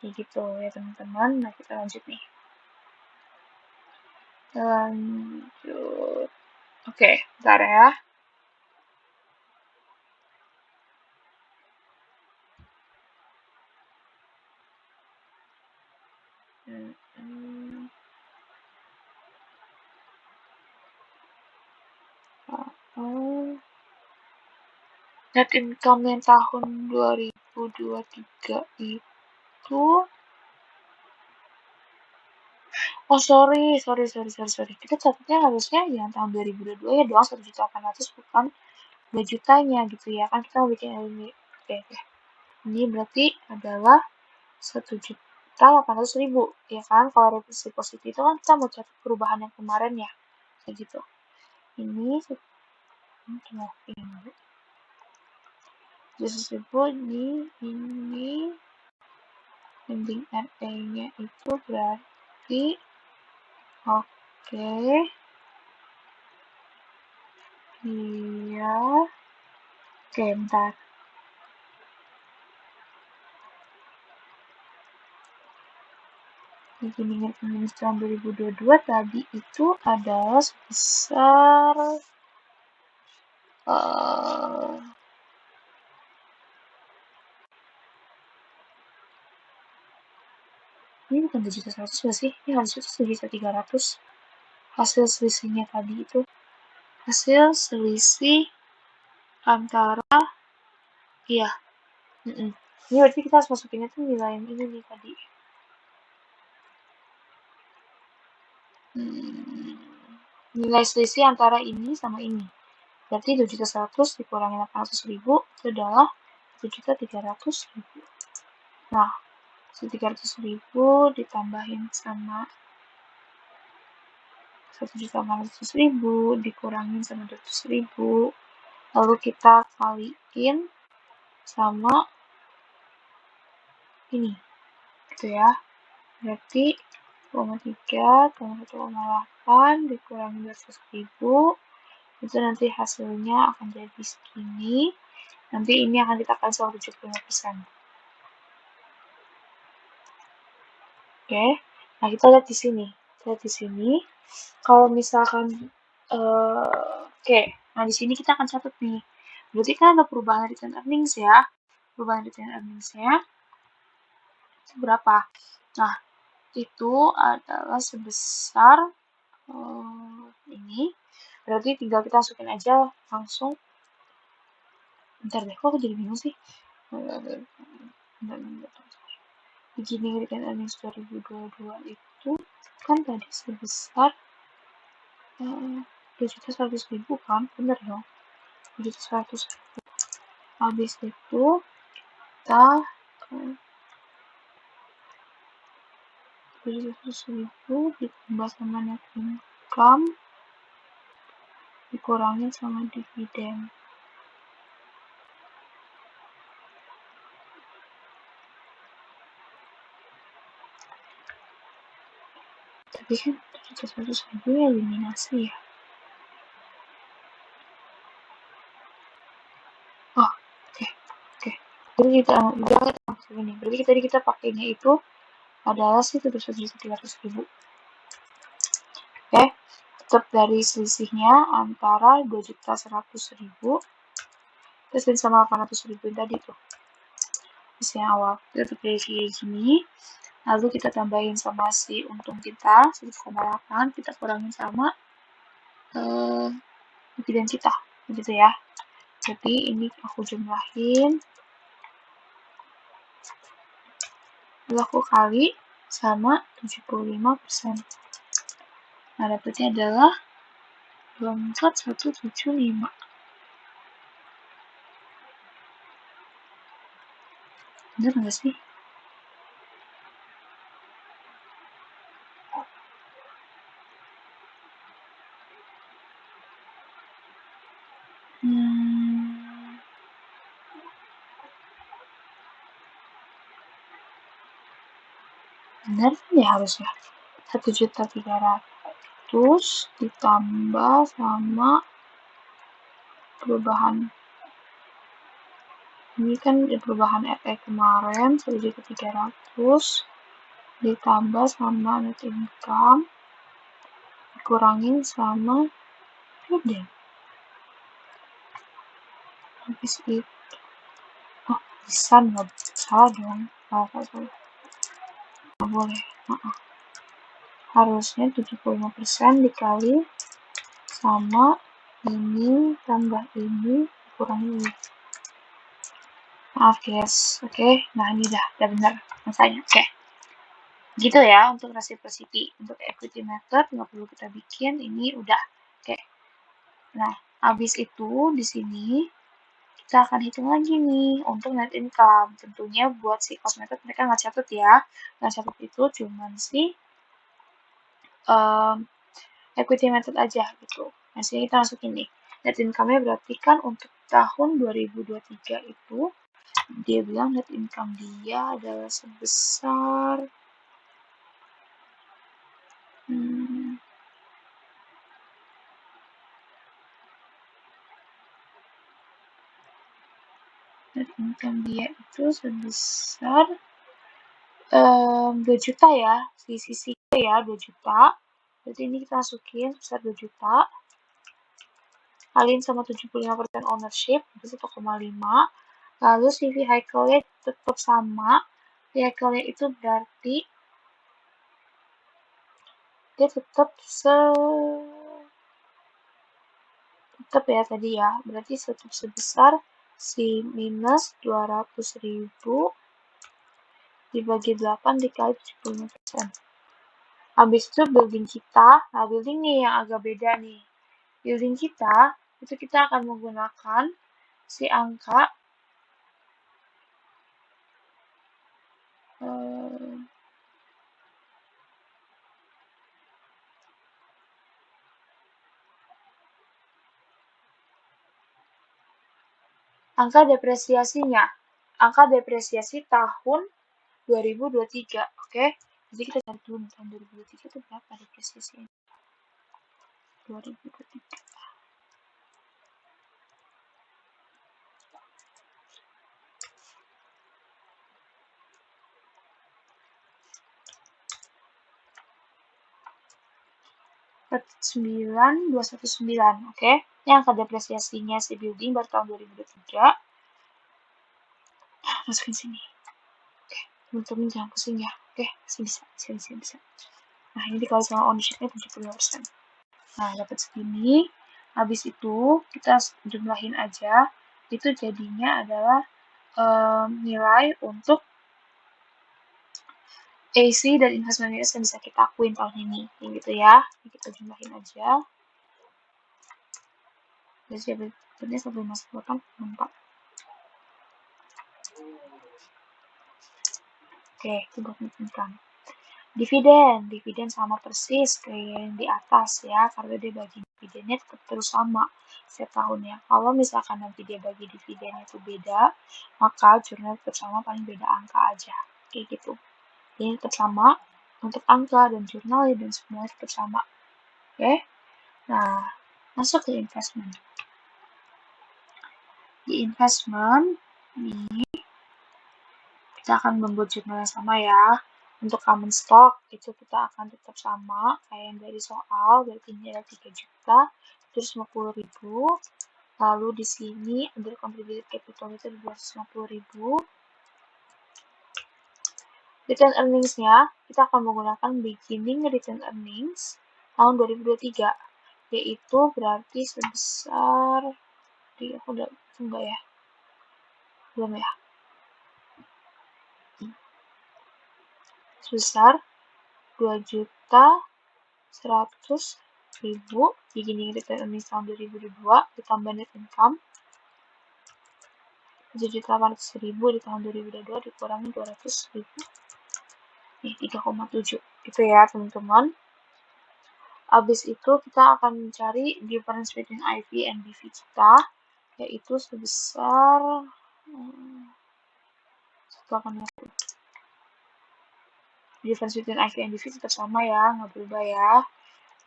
S1: Kayak gitu ya teman-teman. Nah, kita lanjut nih. Lanjut. Oke, bentar ya. Net income yang tahun 2023 itu sorry. Kita catatnya harusnya yang tahun 2022 ya doang 1.800.000 bukan 2 jutanya gitu ya. Kan kita bikin ini. Oke. Ini berarti adalah 1.800.000, ya kan? Kalau revisi positif itu kan kita mau cari perubahan yang kemarin ya, kayak gitu. Ini 100.000 ini ending RA-nya itu berarti oke, iya, oke, bentar. Beginning tahun 2022 tadi itu adalah sebesar ini bukan 7.100 nggak sih? Ini harusnya 7.300. Hasil selisihnya tadi itu hasil selisih antara iya. Ini berarti kita harus masukinnya tuh nilai ini nih tadi. Nilai selisih antara ini sama ini. Berarti 7.100 dikurangi 800.000 itu adalah 7.300.000. Nah, 300.000 ditambahin sama 1.800.000 dikurangin sama 200.000, lalu kita kaliin sama ini, gitu ya. Berarti 1,3 tambah 1,8 dikurangi 200.000, itu nanti hasilnya akan jadi segini. Nanti ini akan ditekan sama 75%. Oke, nah kita lihat di sini. Kalau misalkan oke, nah di sini kita akan catat nih. Berarti kan ada perubahan return earnings ya. Perubahan return earnings-nya itu berapa? Nah, itu adalah sebesar ini. Berarti tinggal kita masukin aja langsung. Bentar deh, kok aku jadi bingung sih? Beginning return earnings 2022 itu kan tadi sebesar 2.100.000 kan? Bener dong? 2.100.000. Habis itu kita 700.000 ditambah sama net income dikurangin sama dividen. Tapi kan 700.000 eliminasi ya. Oh, oke. Jadi tadi kita pakainya itu adalah sih 7.300.000. Oke, tetap dari selisihnya antara 2.100.000 terus sama 800.000 tadi tuh. Selisih yang awal kita tetap dari sini. Lalu kita tambahin sama si untung kita 1,8, kita kurangin sama dividen kita, gitu ya. Jadi ini aku jumlahin, lalu aku kali sama 75%. Nah, dapetnya adalah 24.175. Bener nggak sih? Bener kan ya harusnya 1.300.000 ditambah sama perubahan ini kan perubahan RE kemarin 1.300.000 ditambah sama net income dikurangin sama dividen. Habis itu bisa nggak salah dong, nggak boleh. Harusnya 75% dikali sama ini tambah ini kurang ini. Maaf guys, oke. Nah ini udah benar makanya. Oke. Gitu ya untuk reciprocity. Untuk equity method nggak perlu kita bikin, ini udah. Oke. Nah, habis itu di sini Kita akan hitung lagi nih untuk net income. Tentunya buat si cost method mereka nggak catat ya. Nggak catat itu cuman si equity method aja gitu. Nah, sini kita masukin nih. Net income-nya berarti kan untuk tahun 2023 itu dia bilang net income dia adalah sebesar net income dia itu sebesar 2 juta ya, di sisi ya 2 juta. Berarti ini kita masukin sebesar 2 juta. Kaliin sama 75% ownership, itu 1,5. Lalu si vehicle-nya tetap sama. Vehicle-nya itu berarti dia tetap ya tadi ya. Berarti tetap sebesar si minus 200.000 dibagi 8 dikali 75%. Habis itu building kita, nah building nih yang agak beda nih. Building kita, itu kita akan menggunakan si angka angka depresiasinya. Angka depresiasi tahun 2023, oke? Jadi kita cari dulu tahun 2023 itu berapa depresiasinya? 2023. Sembilan, 219, oke? Ini angka depresiasinya si building baru tahun 2023. Masukin sini. Oke, teman-teman jangan pusing ya. Oke, masih bisa. Nah, ini dikali sama ownership-nya 75%. Nah, dapat segini. Habis itu, kita jumlahin aja. Itu jadinya adalah nilai untuk AC dan investment minus yang bisa kita akuin tahun ini. Yang gitu ya. Ini kita jumlahin aja. Jadi dapatnya 1,4. Oke, itu buat income. Dividen sama persis kayak yang di atas ya, karena dia bagi dividennya tetap terus sama setiap tahunnya. Kalau misalkan nanti dia bagi dividennya itu beda, maka jurnal tetap sama, paling beda angka aja, kayak gitu. Ini tetap sama untuk angka dan jurnal dan semuanya tetap sama. Oke, nah masuk ke investment. Di investment ini kita akan membuat jurnal yang sama ya. Untuk common stock itu kita akan tetap sama kayak yang dari soal, berarti ini adalah 3 juta, terus 50.000. Lalu di sini under contributed capital itu 250.000. Return earnings-nya kita akan menggunakan beginning return earnings tahun 2023, yaitu berarti sebesar aku udah enggak ya? Belum ya? Sebesar 2.100.000 beginning return earnings tahun 2022 ditambah net income 7.800.000 di tahun 2022 dikurangi 200.000. Nih 3,7 itu ya teman-teman. Habis itu kita akan mencari difference between IV and BV kita, yaitu sebesar 180. Difference between IV and BV tetap sama ya, nggak berubah ya.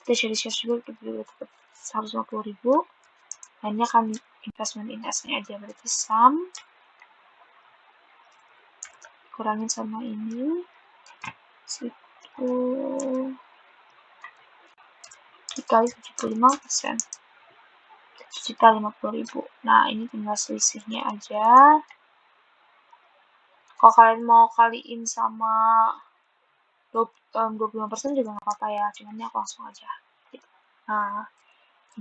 S1: Kita share juga tetap 150.000. Hanya kan investment in S-nya aja, berarti sum kurangin sama ini situ dikali 75%, 7.050.000. Nah, ini tinggal selisihnya aja. Kalau kalian mau kaliin sama 25% juga nggak apa-apa ya, cuman ini aku langsung aja. Nah,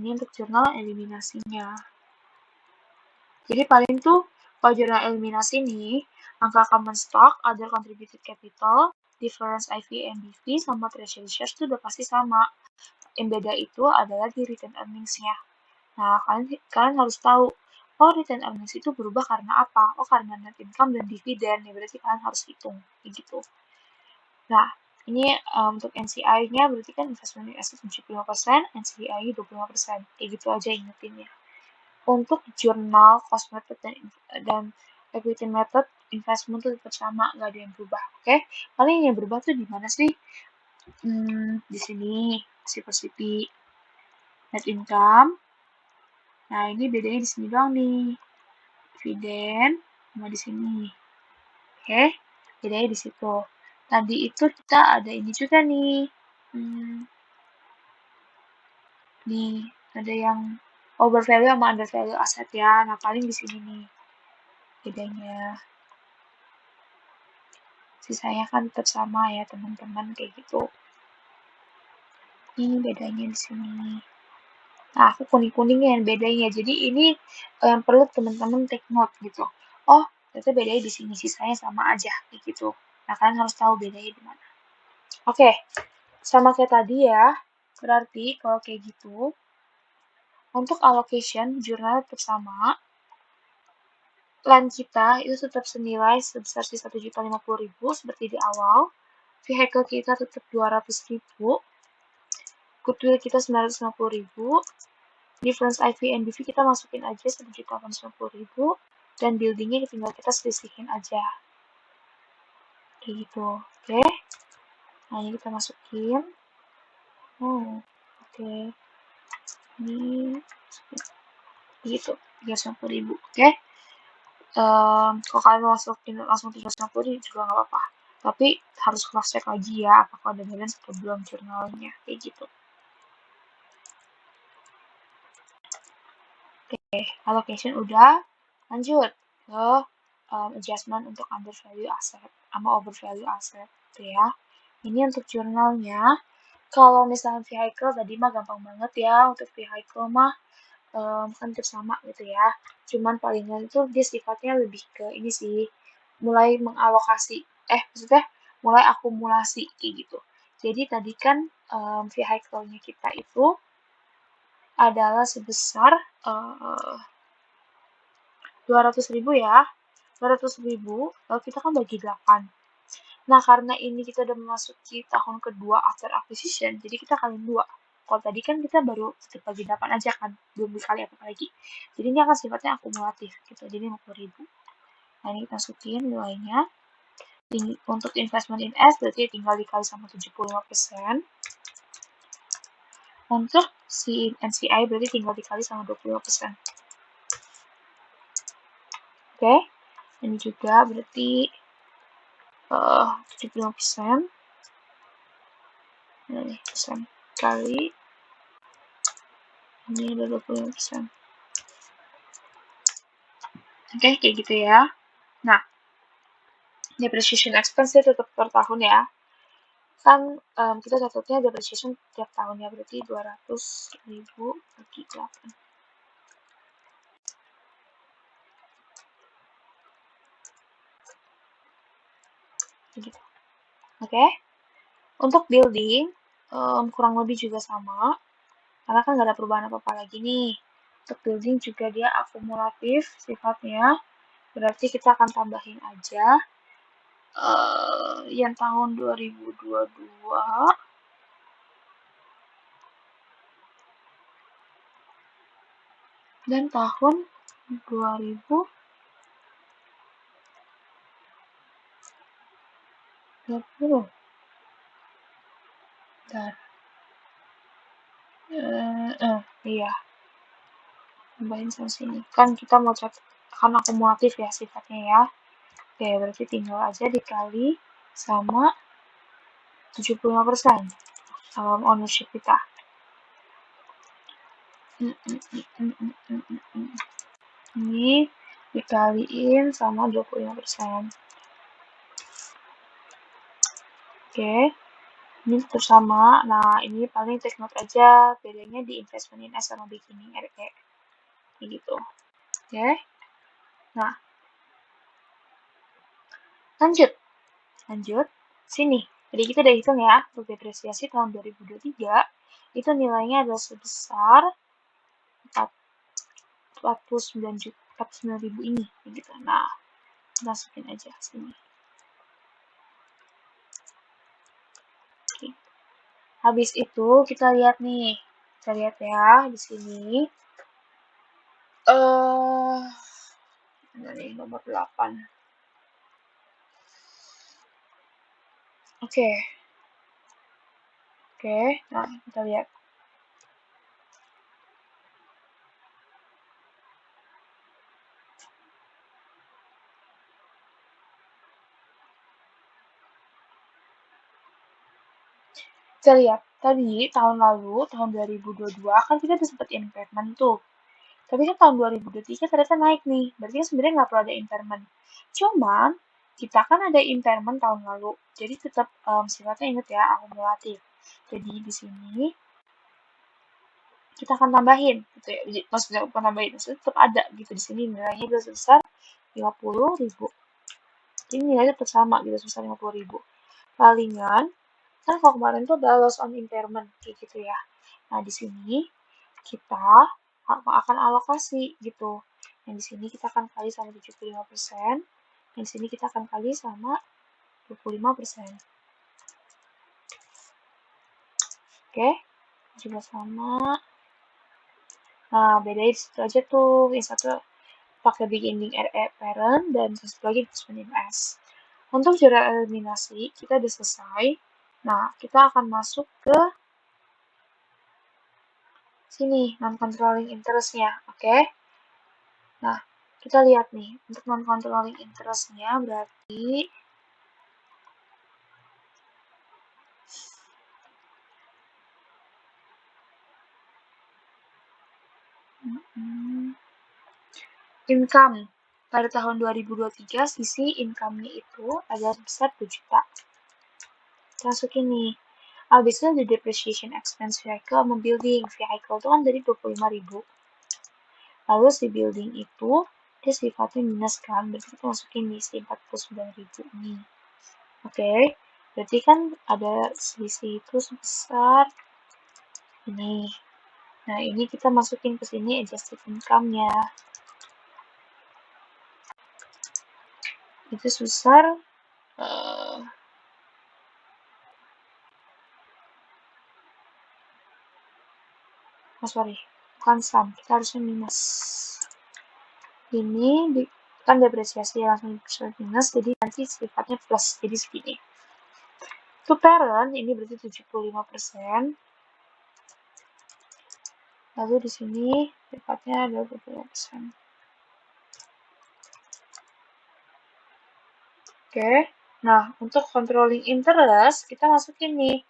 S1: ini untuk jurnal eliminasinya. Jadi paling tuh kalau jurnal eliminasi nih, angka common stock, other contributed capital, difference IV and BV, sama treasury shares itu udah pasti sama. Yang beda itu adalah di return earnings-nya. Nah, kalian harus tahu oh retained earnings itu berubah karena apa? Oh karena net income dan dividen, ya berarti kalian harus hitung, kayak gitu. Nah, ini untuk NCI-nya berarti kan investment in asset 75%, NCI 25%, kayak gitu aja ingetinnya. Untuk jurnal cost method dan equity method investment itu tetap sama, nggak ada yang berubah, oke? Paling yang berubah tuh di mana sih? Di sini si positif net income. Nah, ini bedanya di sini doang nih. Dividen sama di sini. Oke, bedanya di situ. Tadi itu kita ada ini juga nih. Nih, ada yang overvalue sama undervalue aset ya. Nah, paling di sini nih bedanya. Sisanya kan tetap sama ya, teman-teman, kayak gitu. Ini bedanya di sini. Nah, aku kuning-kuning yang bedanya. Jadi ini yang perlu teman-teman take note gitu. Oh, ternyata bedanya di sini, sisanya sama aja gitu. Nah, kalian harus tahu bedanya di mana. Oke, sama kayak tadi ya. Berarti kalau kayak gitu, untuk allocation jurnal tetap sama. Plan kita itu tetap senilai sebesar si 1.050.000 seperti di awal. Vehicle kita tetap 200.000. Goodwill kita 950.000. Difference IV and DV kita masukin aja 1.850.000. Dan buildingnya tinggal kita selisihin aja. Kayak gitu. Oke. Nah, ini kita masukin. Oke. Ini gitu. 350.000. Oke. Kalau kalian mau masukin langsung 350 juga nggak apa-apa. Tapi harus cross check lagi ya apakah ada balance atau belum jurnalnya, kayak gitu. Oke, allocation udah. Lanjut ke adjustment untuk undervalue asset sama overvalue asset gitu ya. Ini untuk jurnalnya. Kalau misalnya vehicle tadi mah gampang banget ya. Untuk vehicle mah kan tetap sama gitu ya. Cuman palingan itu dia sifatnya lebih ke ini sih, mulai mengalokasi, maksudnya mulai akumulasi kayak gitu. Jadi tadi kan vehicle-nya kita itu adalah sebesar 200.000 ya. 200.000, lalu kita kan bagi 8. Nah, karena ini kita udah memasuki tahun kedua after acquisition, jadi kita kali 2. Kalau tadi kan kita baru bagi 8 aja kan, belum dikali apa lagi. Jadi ini akan sifatnya akumulatif gitu, jadi 50.000. Nah, ini kita masukin nilainya. Untuk investment in S berarti tinggal dikali sama 75%. Untuk si NCI berarti tinggal dikali sama 25%. Oke, ini juga berarti 75%. Ini persen kali ini ada 25%. Oke, kayak gitu ya. Nah, depreciation expense tetap per tahun ya. Kan kita catatnya depreciation tiap tahunnya berarti 200.000 bagi 8. Gitu. Oke. Untuk building kurang lebih juga sama. Karena kan nggak ada perubahan apa-apa lagi nih. Untuk building juga dia akumulatif sifatnya. Berarti kita akan tambahin aja yang tahun 2022 dan tahun 2020. Bentar. Iya. Tambahin sama sini. Kan kita mau catat kan akumulatif ya sifatnya ya. Oke, berarti tinggal aja dikali sama 75% ownership kita. Ini dikaliin sama 25%. Oke, ini tetap sama. Nah, ini paling take note aja bedanya di investment in S sama beginning RE. Gitu. Oke. Nah, lanjut. Sini. Jadi kita udah hitung ya, untuk depresiasi tahun 2023 itu nilainya adalah sebesar 49 juta. 49.000 ini gitu. Nah, masukin aja sini. Oke. Habis itu kita lihat nih. Kita lihat ya di sini. Dari nomor 8. Oke. Nah kita lihat. Kita lihat, tadi tahun lalu, tahun 2022, kan kita udah sempat impairment tuh. Tapi kan tahun 2023 ternyata naik nih, berarti kan sebenarnya nggak perlu ada impairment. Cuman, kita kan ada impairment tahun lalu, jadi tetap sifatnya ingat ya, akumulatif. Jadi di sini kita akan tambahin, gitu ya. Maksudnya bukan tambahin, maksudnya tetap ada gitu di sini nilainya udah sebesar 50.000. Jadi nilainya tetap sama gitu sebesar 50.000. Palingan kan kalau kemarin tuh ada loss on impairment kayak gitu ya. Nah, di sini kita akan alokasi gitu. Yang di sini kita akan kali sama 75%, yang di sini kita akan kali sama 25%. Oke, juga sama. Nah, bedain situ aja tuh. Yang satu pakai beginning RE parent dan satu lagi discontinued S. Untuk cara eliminasi, kita udah selesai. Nah, kita akan masuk ke sini, non-controlling interest-nya, oke? Nah, kita lihat nih, untuk non-controlling interest-nya berarti income pada tahun 2023 sisi income-nya itu adalah sebesar 2 juta. Kita masukin nih. Habisnya the depreciation expense vehicle membuilding vehicle itu kan dari 25.000. Lalu si building itu dia sifatnya minus kan, berarti kita masukin nih si 49.000 ini. Oke, berarti kan ada selisih itu sebesar ini. Nah, ini kita masukin ke sini adjusted income-nya. Itu sebesar bukan sum, kita harusnya minus. Ini kan depresiasi langsung minus, jadi nanti sifatnya plus, jadi segini. To parent, ini berarti 75%. Lalu di sini sifatnya adalah 25%. Oke, nah untuk controlling interest, kita masukin nih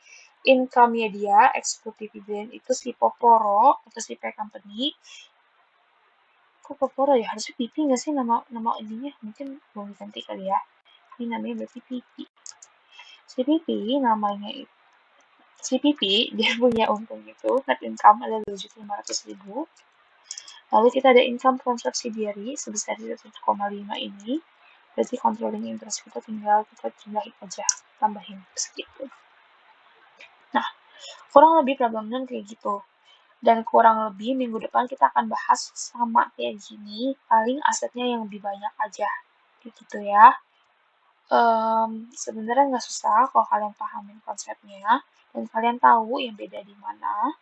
S1: income-nya dia, exclusive dividend itu si Poporo atau si P company. Kok Poporo ya? Harusnya Pipi nggak sih nama ininya? Mungkin belum diganti kali ya. Ini namanya berarti Pipi. Si Pipi namanya itu. Si Pipi dia punya untung itu net income ada 2.500.000. Lalu kita ada income from subsidiary sebesar 1,5 ini. Berarti controlling interest kita tinggal kita jumlahin aja, tambahin segitu. Nah, kurang lebih problemnya kayak gitu. Dan kurang lebih minggu depan kita akan bahas sama kayak gini, paling asetnya yang lebih banyak aja. Gitu ya. Sebenarnya nggak susah kalau kalian pahamin konsepnya dan kalian tahu yang beda di mana.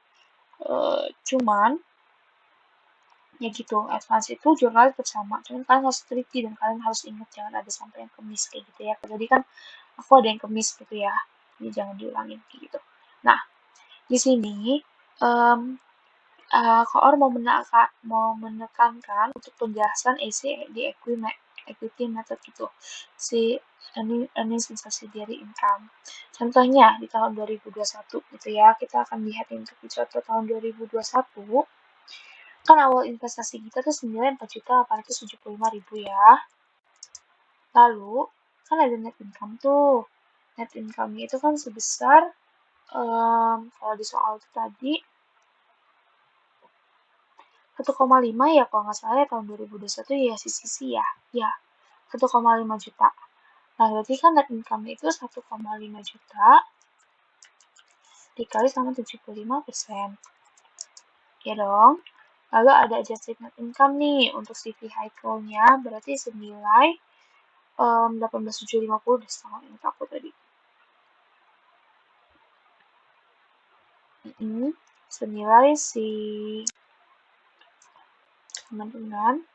S1: Cuman ya gitu, advance itu jurnal tetap sama, cuman kalian harus teliti dan kalian harus ingat jangan ada sampai yang kemis kayak gitu ya. Tadi kan aku ada yang kemis gitu ya, jadi jangan diulangin kayak gitu. Nah, di sini Koor mau menekankan untuk penjelasan AC di equity method gitu, si earnings in subsidiary income. Contohnya di tahun 2021 gitu ya, kita akan lihat untuk di contoh tahun 2021, kan awal investasi kita tuh senilai 4.875.000 ya. Lalu, kan ada net income tuh. Net income-nya itu kan sebesar, kalau di soal itu tadi, 1,5 ya kalau nggak salah ya tahun 2021 ya sisi ya. Ya, 1,5 juta. Nah, berarti kan net income itu 1,5 juta dikali sama 75%. Ya dong. Lalu ada adjusted net income nih untuk si vehicle-nya, berarti senilai 18.750 udah setengah ini aku tadi. Senilai si teman-teman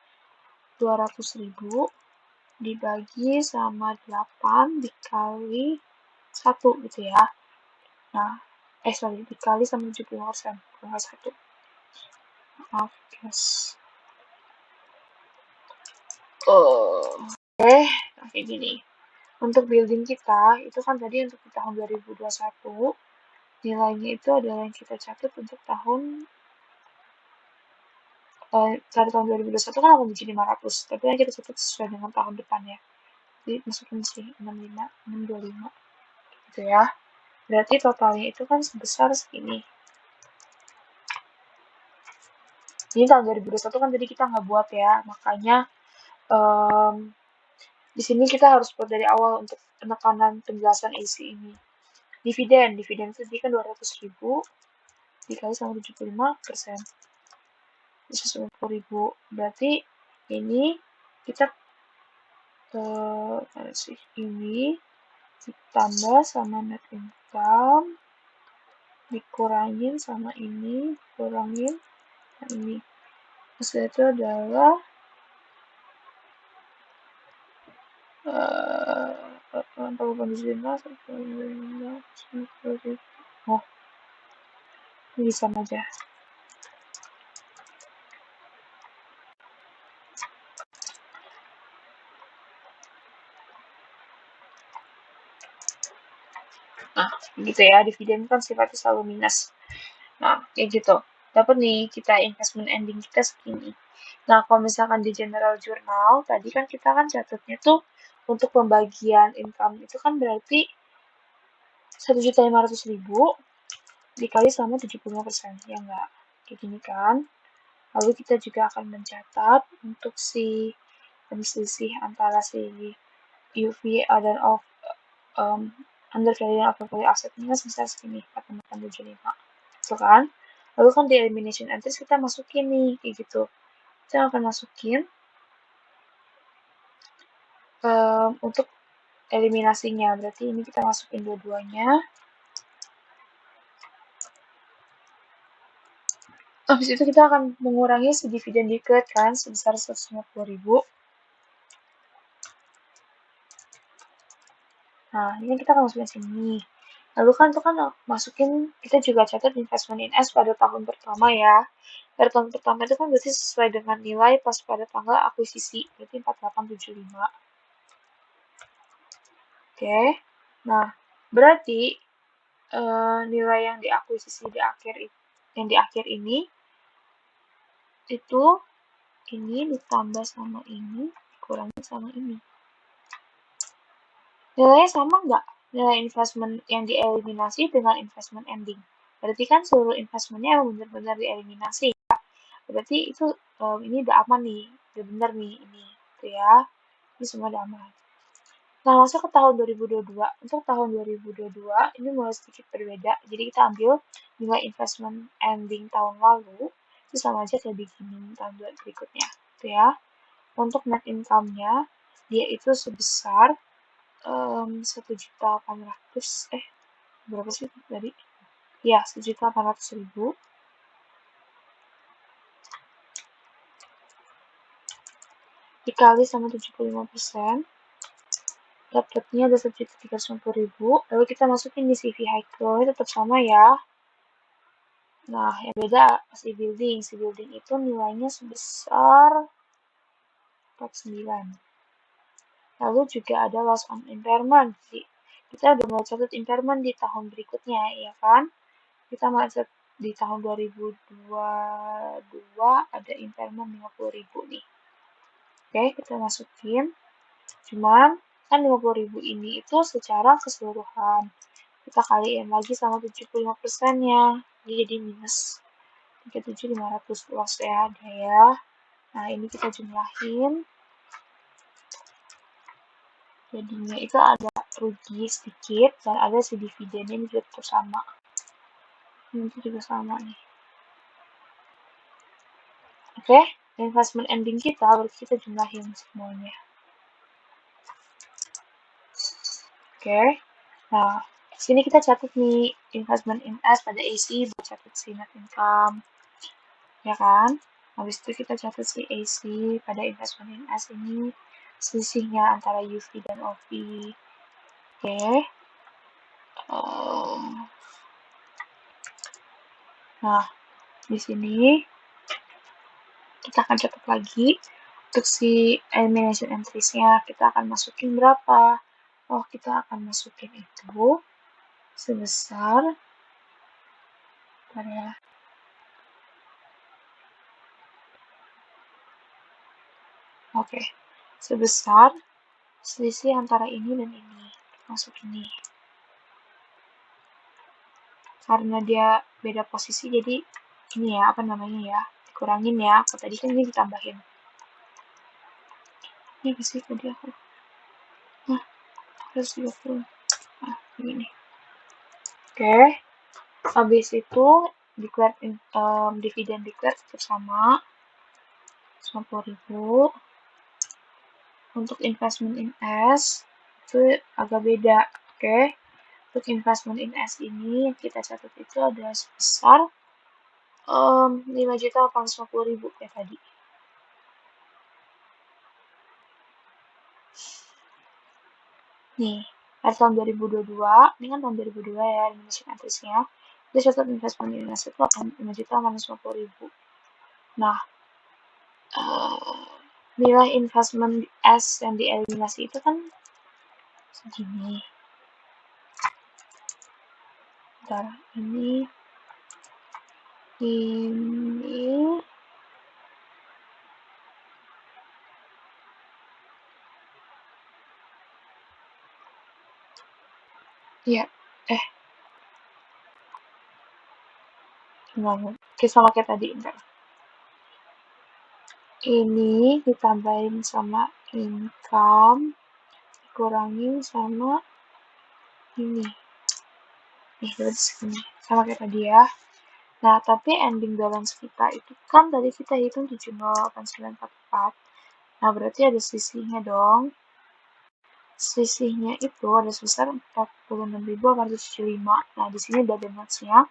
S1: 200.000 dibagi sama 8 dikali 1 gitu ya. Nah, dikali sama 75%, bukan 1. Maaf, guys. Oke, nah kayak gini. Untuk building kita, itu kan tadi untuk di tahun 2021, nilainya itu adalah yang kita catat untuk tahun dari tahun 2021 kan 8.500, tapi yang kita catat sesuai dengan tahun depan ya. Jadi masukin sih 65, 625 gitu ya. Berarti totalnya itu kan sebesar segini. Ini tahun 2021 kan tadi kita nggak buat ya, makanya di sini kita harus buat dari awal untuk penekanan penjelasan isi ini. Dividen itu tadi kan 200.000 dikali sama 75%. 150.000. Berarti ini kita ini ditambah sama net income dikurangin sama ini dikurangin sama ini. Hasilnya itu adalah oh, ini sama aja. Nah, gitu ya, dividen kan sifatnya selalu minus. Nah, kayak gitu. Dapat nih kita investment ending kita segini. Nah, kalau misalkan di general journal, tadi kan kita kan catatnya tuh untuk pembagian income itu kan berarti 1.500.000 dikali sama 75%, ya enggak? Kayak gini kan. Lalu kita juga akan mencatat untuk si selisih antara si UV dan of under value of value asset ini kan sebesar segini 4,75, gitu kan. Lalu kan di elimination entries kita masukin nih kayak gitu, kita akan masukin untuk eliminasinya, berarti ini kita masukin dua-duanya. Habis itu kita akan mengurangi si dividen declared kan sebesar 150.000. Nah, ini kita akan masukin sini. Lalu kan itu kan masukin, kita juga catat investment in S pada tahun pertama ya. Pada tahun pertama itu kan berarti sesuai dengan nilai pas pada tanggal akuisisi, berarti 4875. Oke. Nah, berarti nilai yang diakuisisi di akhir ini itu ini ditambah sama ini dikurangi sama ini. Nilainya sama nggak? Nilai investment yang dieliminasi dengan investment ending. Berarti kan seluruh investmentnya benar-benar dieliminasi ya. Berarti itu ini udah aman nih, udah benar nih ini, gitu ya. Ini semua udah aman. Nah, masuk ke tahun 2022. Untuk tahun 2022 ini mulai sedikit berbeda. Jadi kita ambil nilai investment ending tahun lalu itu sama aja kayak begini tahun berikutnya, gitu ya. Untuk net income-nya dia itu sebesar 1.800.000 berapa sih tadi? Ya, 1.800.000 dikali sama 75%, dapatnya ada 1.350.000. Lalu kita masukin di CV vehicle tetap sama ya. Nah, yang beda si building itu nilainya sebesar 49. Lalu juga ada loss on impairment. Kita udah mulai catat impairment di tahun berikutnya, ya kan? Kita masuk di tahun 2022 ada impairment 50.000 nih. Oke, kita masukin. Cuman kan 50.000 ini itu secara keseluruhan. Kita kaliin lagi sama 75%-nya. Jadi minus 3.500 loss ya ada ya. Nah, ini kita jumlahin. Jadinya itu ada rugi sedikit dan ada si dividennya ini juga tetap sama. Ini juga sama nih. Oke, investment ending kita berarti kita jumlahin semuanya. Oke, nah sini kita catat nih investment in S pada AC, catat si net income, ya kan? Habis itu kita catat si AC pada investment in S ini selisihnya antara UV dan OV. Oke. Nah, di sini kita akan catat lagi untuk si elimination entries-nya kita akan masukin berapa? Oh, kita akan masukin itu sebesar ya. Oke. Sebesar selisih antara ini dan ini. Masuk ini. Karena dia beda posisi jadi ini ya, apa namanya ya? Dikurangin ya. Kalau tadi kan ini ditambahin. Ini sih tadi aku. Nah, 120. Nah, ini. Oke. Habis itu declare dividen declare tetap sama 90.000. Untuk investment in S itu agak beda. Oke. Untuk investment in S ini yang kita catat itu ada sebesar 5.850.000 kayak tadi. Nih, pada tahun 2022, ini kan tahun 2022 ya, Indonesia Entries-nya. Kita catat investment in S itu 5.850.000. Nah, nilai investment S yang dieliminasi itu kan segini. Bentar, ini ya, gimana? Oke, sama kayak tadi, enggak. Ini ditambahin sama income, dikurangin sama ini. Nih, berarti segini. Sama kayak tadi ya. Nah, tapi ending balance kita itu kan tadi kita hitung 708944. Nah, berarti ada selisihnya dong. Selisihnya itu ada sebesar 46.875. Nah, di sini udah ada notes-nya.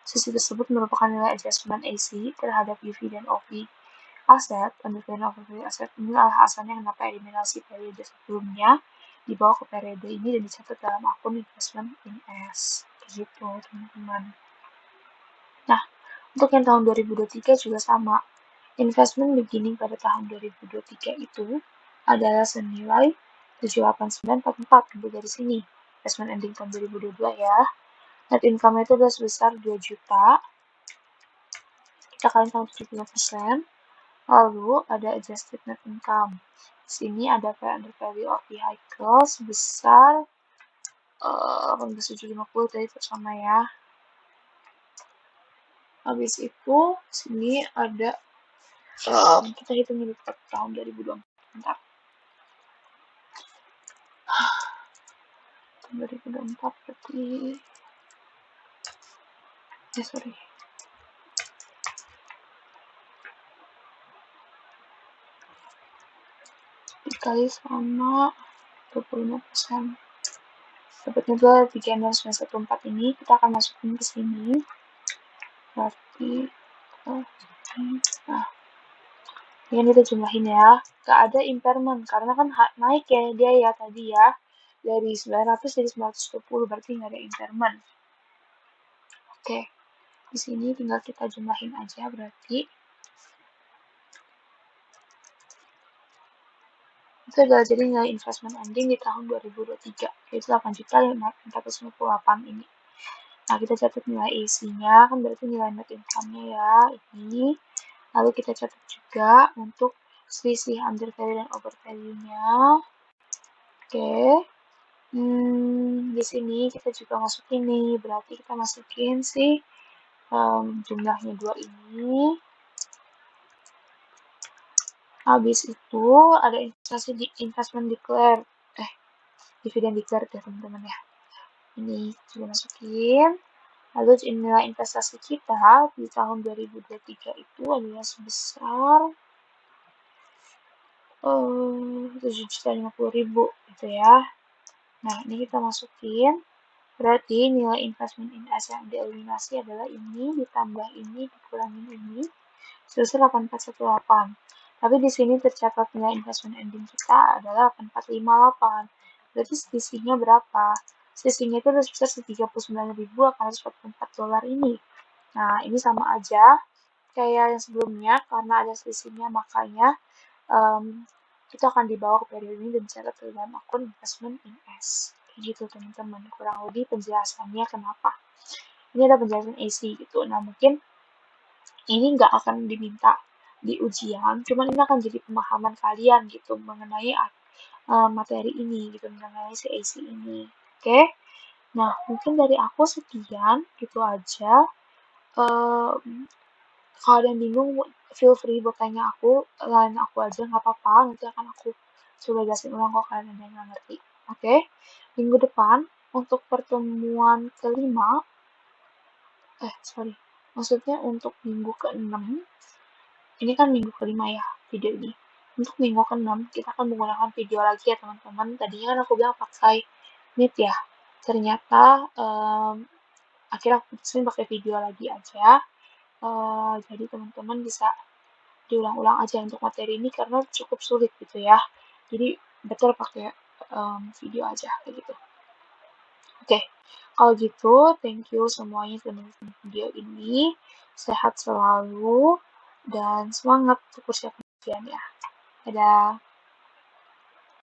S1: Selisih tersebut merupakan nilai adjustment AC terhadap UV dan OV aset. Undervalue of OV aset inilah asalnya kenapa eliminasi periode sebelumnya dibawa ke periode ini dan dicatat dalam akun investment in S. Gitu, teman-teman. Nah, untuk yang tahun 2023 juga sama. Investment beginning pada tahun 2023 itu adalah senilai 78944 untuk dari sini. Investment ending tahun 2022 ya. Net income itu adalah sebesar 2 juta. Kita kalian tahun 70%. Lalu ada adjusted net income. Di sini ada under value of vehicle sebesar 18.750 tadi bersama ya. Habis itu sini ada kita hitung ini per tahun 2024. Bentar. 2024 berarti sorry. Dikali sama 25%. Dapatnya gue 3,914 ini kita akan masukin ke sini. Berarti nah, ini kita jumlahin ya. Gak ada impairment karena kan naik ya dia ya tadi ya. Dari 900 jadi 920 berarti nggak ada impairment. Oke. Di sini tinggal kita jumlahin aja berarti itu adalah jadi nilai investment ending di tahun 2023 yaitu 8.458 ini. Nah, kita catat nilai AC-nya kan berarti nilai net income-nya ya ini. Lalu kita catat juga untuk selisih under value dan over value-nya. Oke. Di sini kita juga masukin nih, berarti kita masukin sih jumlahnya 2 ini. Habis itu ada investment declare, dividen declare ya teman-teman ya. Ini juga masukin. Lalu nilai investasi kita di tahun 2023 itu adalah sebesar 7.050.000 gitu ya. Nah, ini kita masukin. Berarti nilai investment in S yang dieliminasi adalah ini, ditambah ini, dikurangin ini, sebesar 8418. Tapi di sini tercatat nilai investment ending kita adalah 8458. Berarti selisihnya berapa? Selisihnya itu sebesar $39.844 ini. Nah, ini sama aja kayak yang sebelumnya, karena ada selisihnya, makanya kita akan dibawa ke periode ini dan dicatat ke dalam akun investment in S. Kayak gitu teman-teman, kurang lebih penjelasannya kenapa. Ini ada penjelasan AC gitu. Nah, mungkin ini nggak akan diminta di ujian, cuman ini akan jadi pemahaman kalian gitu mengenai materi ini gitu, mengenai si AC ini. Oke? Nah, mungkin dari aku sekian, gitu aja. Kalau ada yang bingung, feel free buat tanya aku, lain aku aja, nggak apa-apa, nanti akan aku coba jelasin ulang kalau kalian ada yang nggak ngerti. Oke? Minggu depan, untuk pertemuan kelima, maksudnya untuk minggu ke-6, ini kan minggu kelima ya, video ini. Untuk minggu ke-6, kita akan menggunakan video lagi ya teman-teman. Tadinya kan aku bilang pakai Meet ya. Ternyata, akhirnya aku putusin pakai video lagi aja. Jadi teman-teman bisa diulang-ulang aja untuk materi ini karena cukup sulit gitu ya. Jadi better pakai video aja kayak gitu. Oke, kalau gitu thank you semuanya sudah nonton video ini. Sehat selalu dan semangat untuk persiapan ujian ya. Dadah.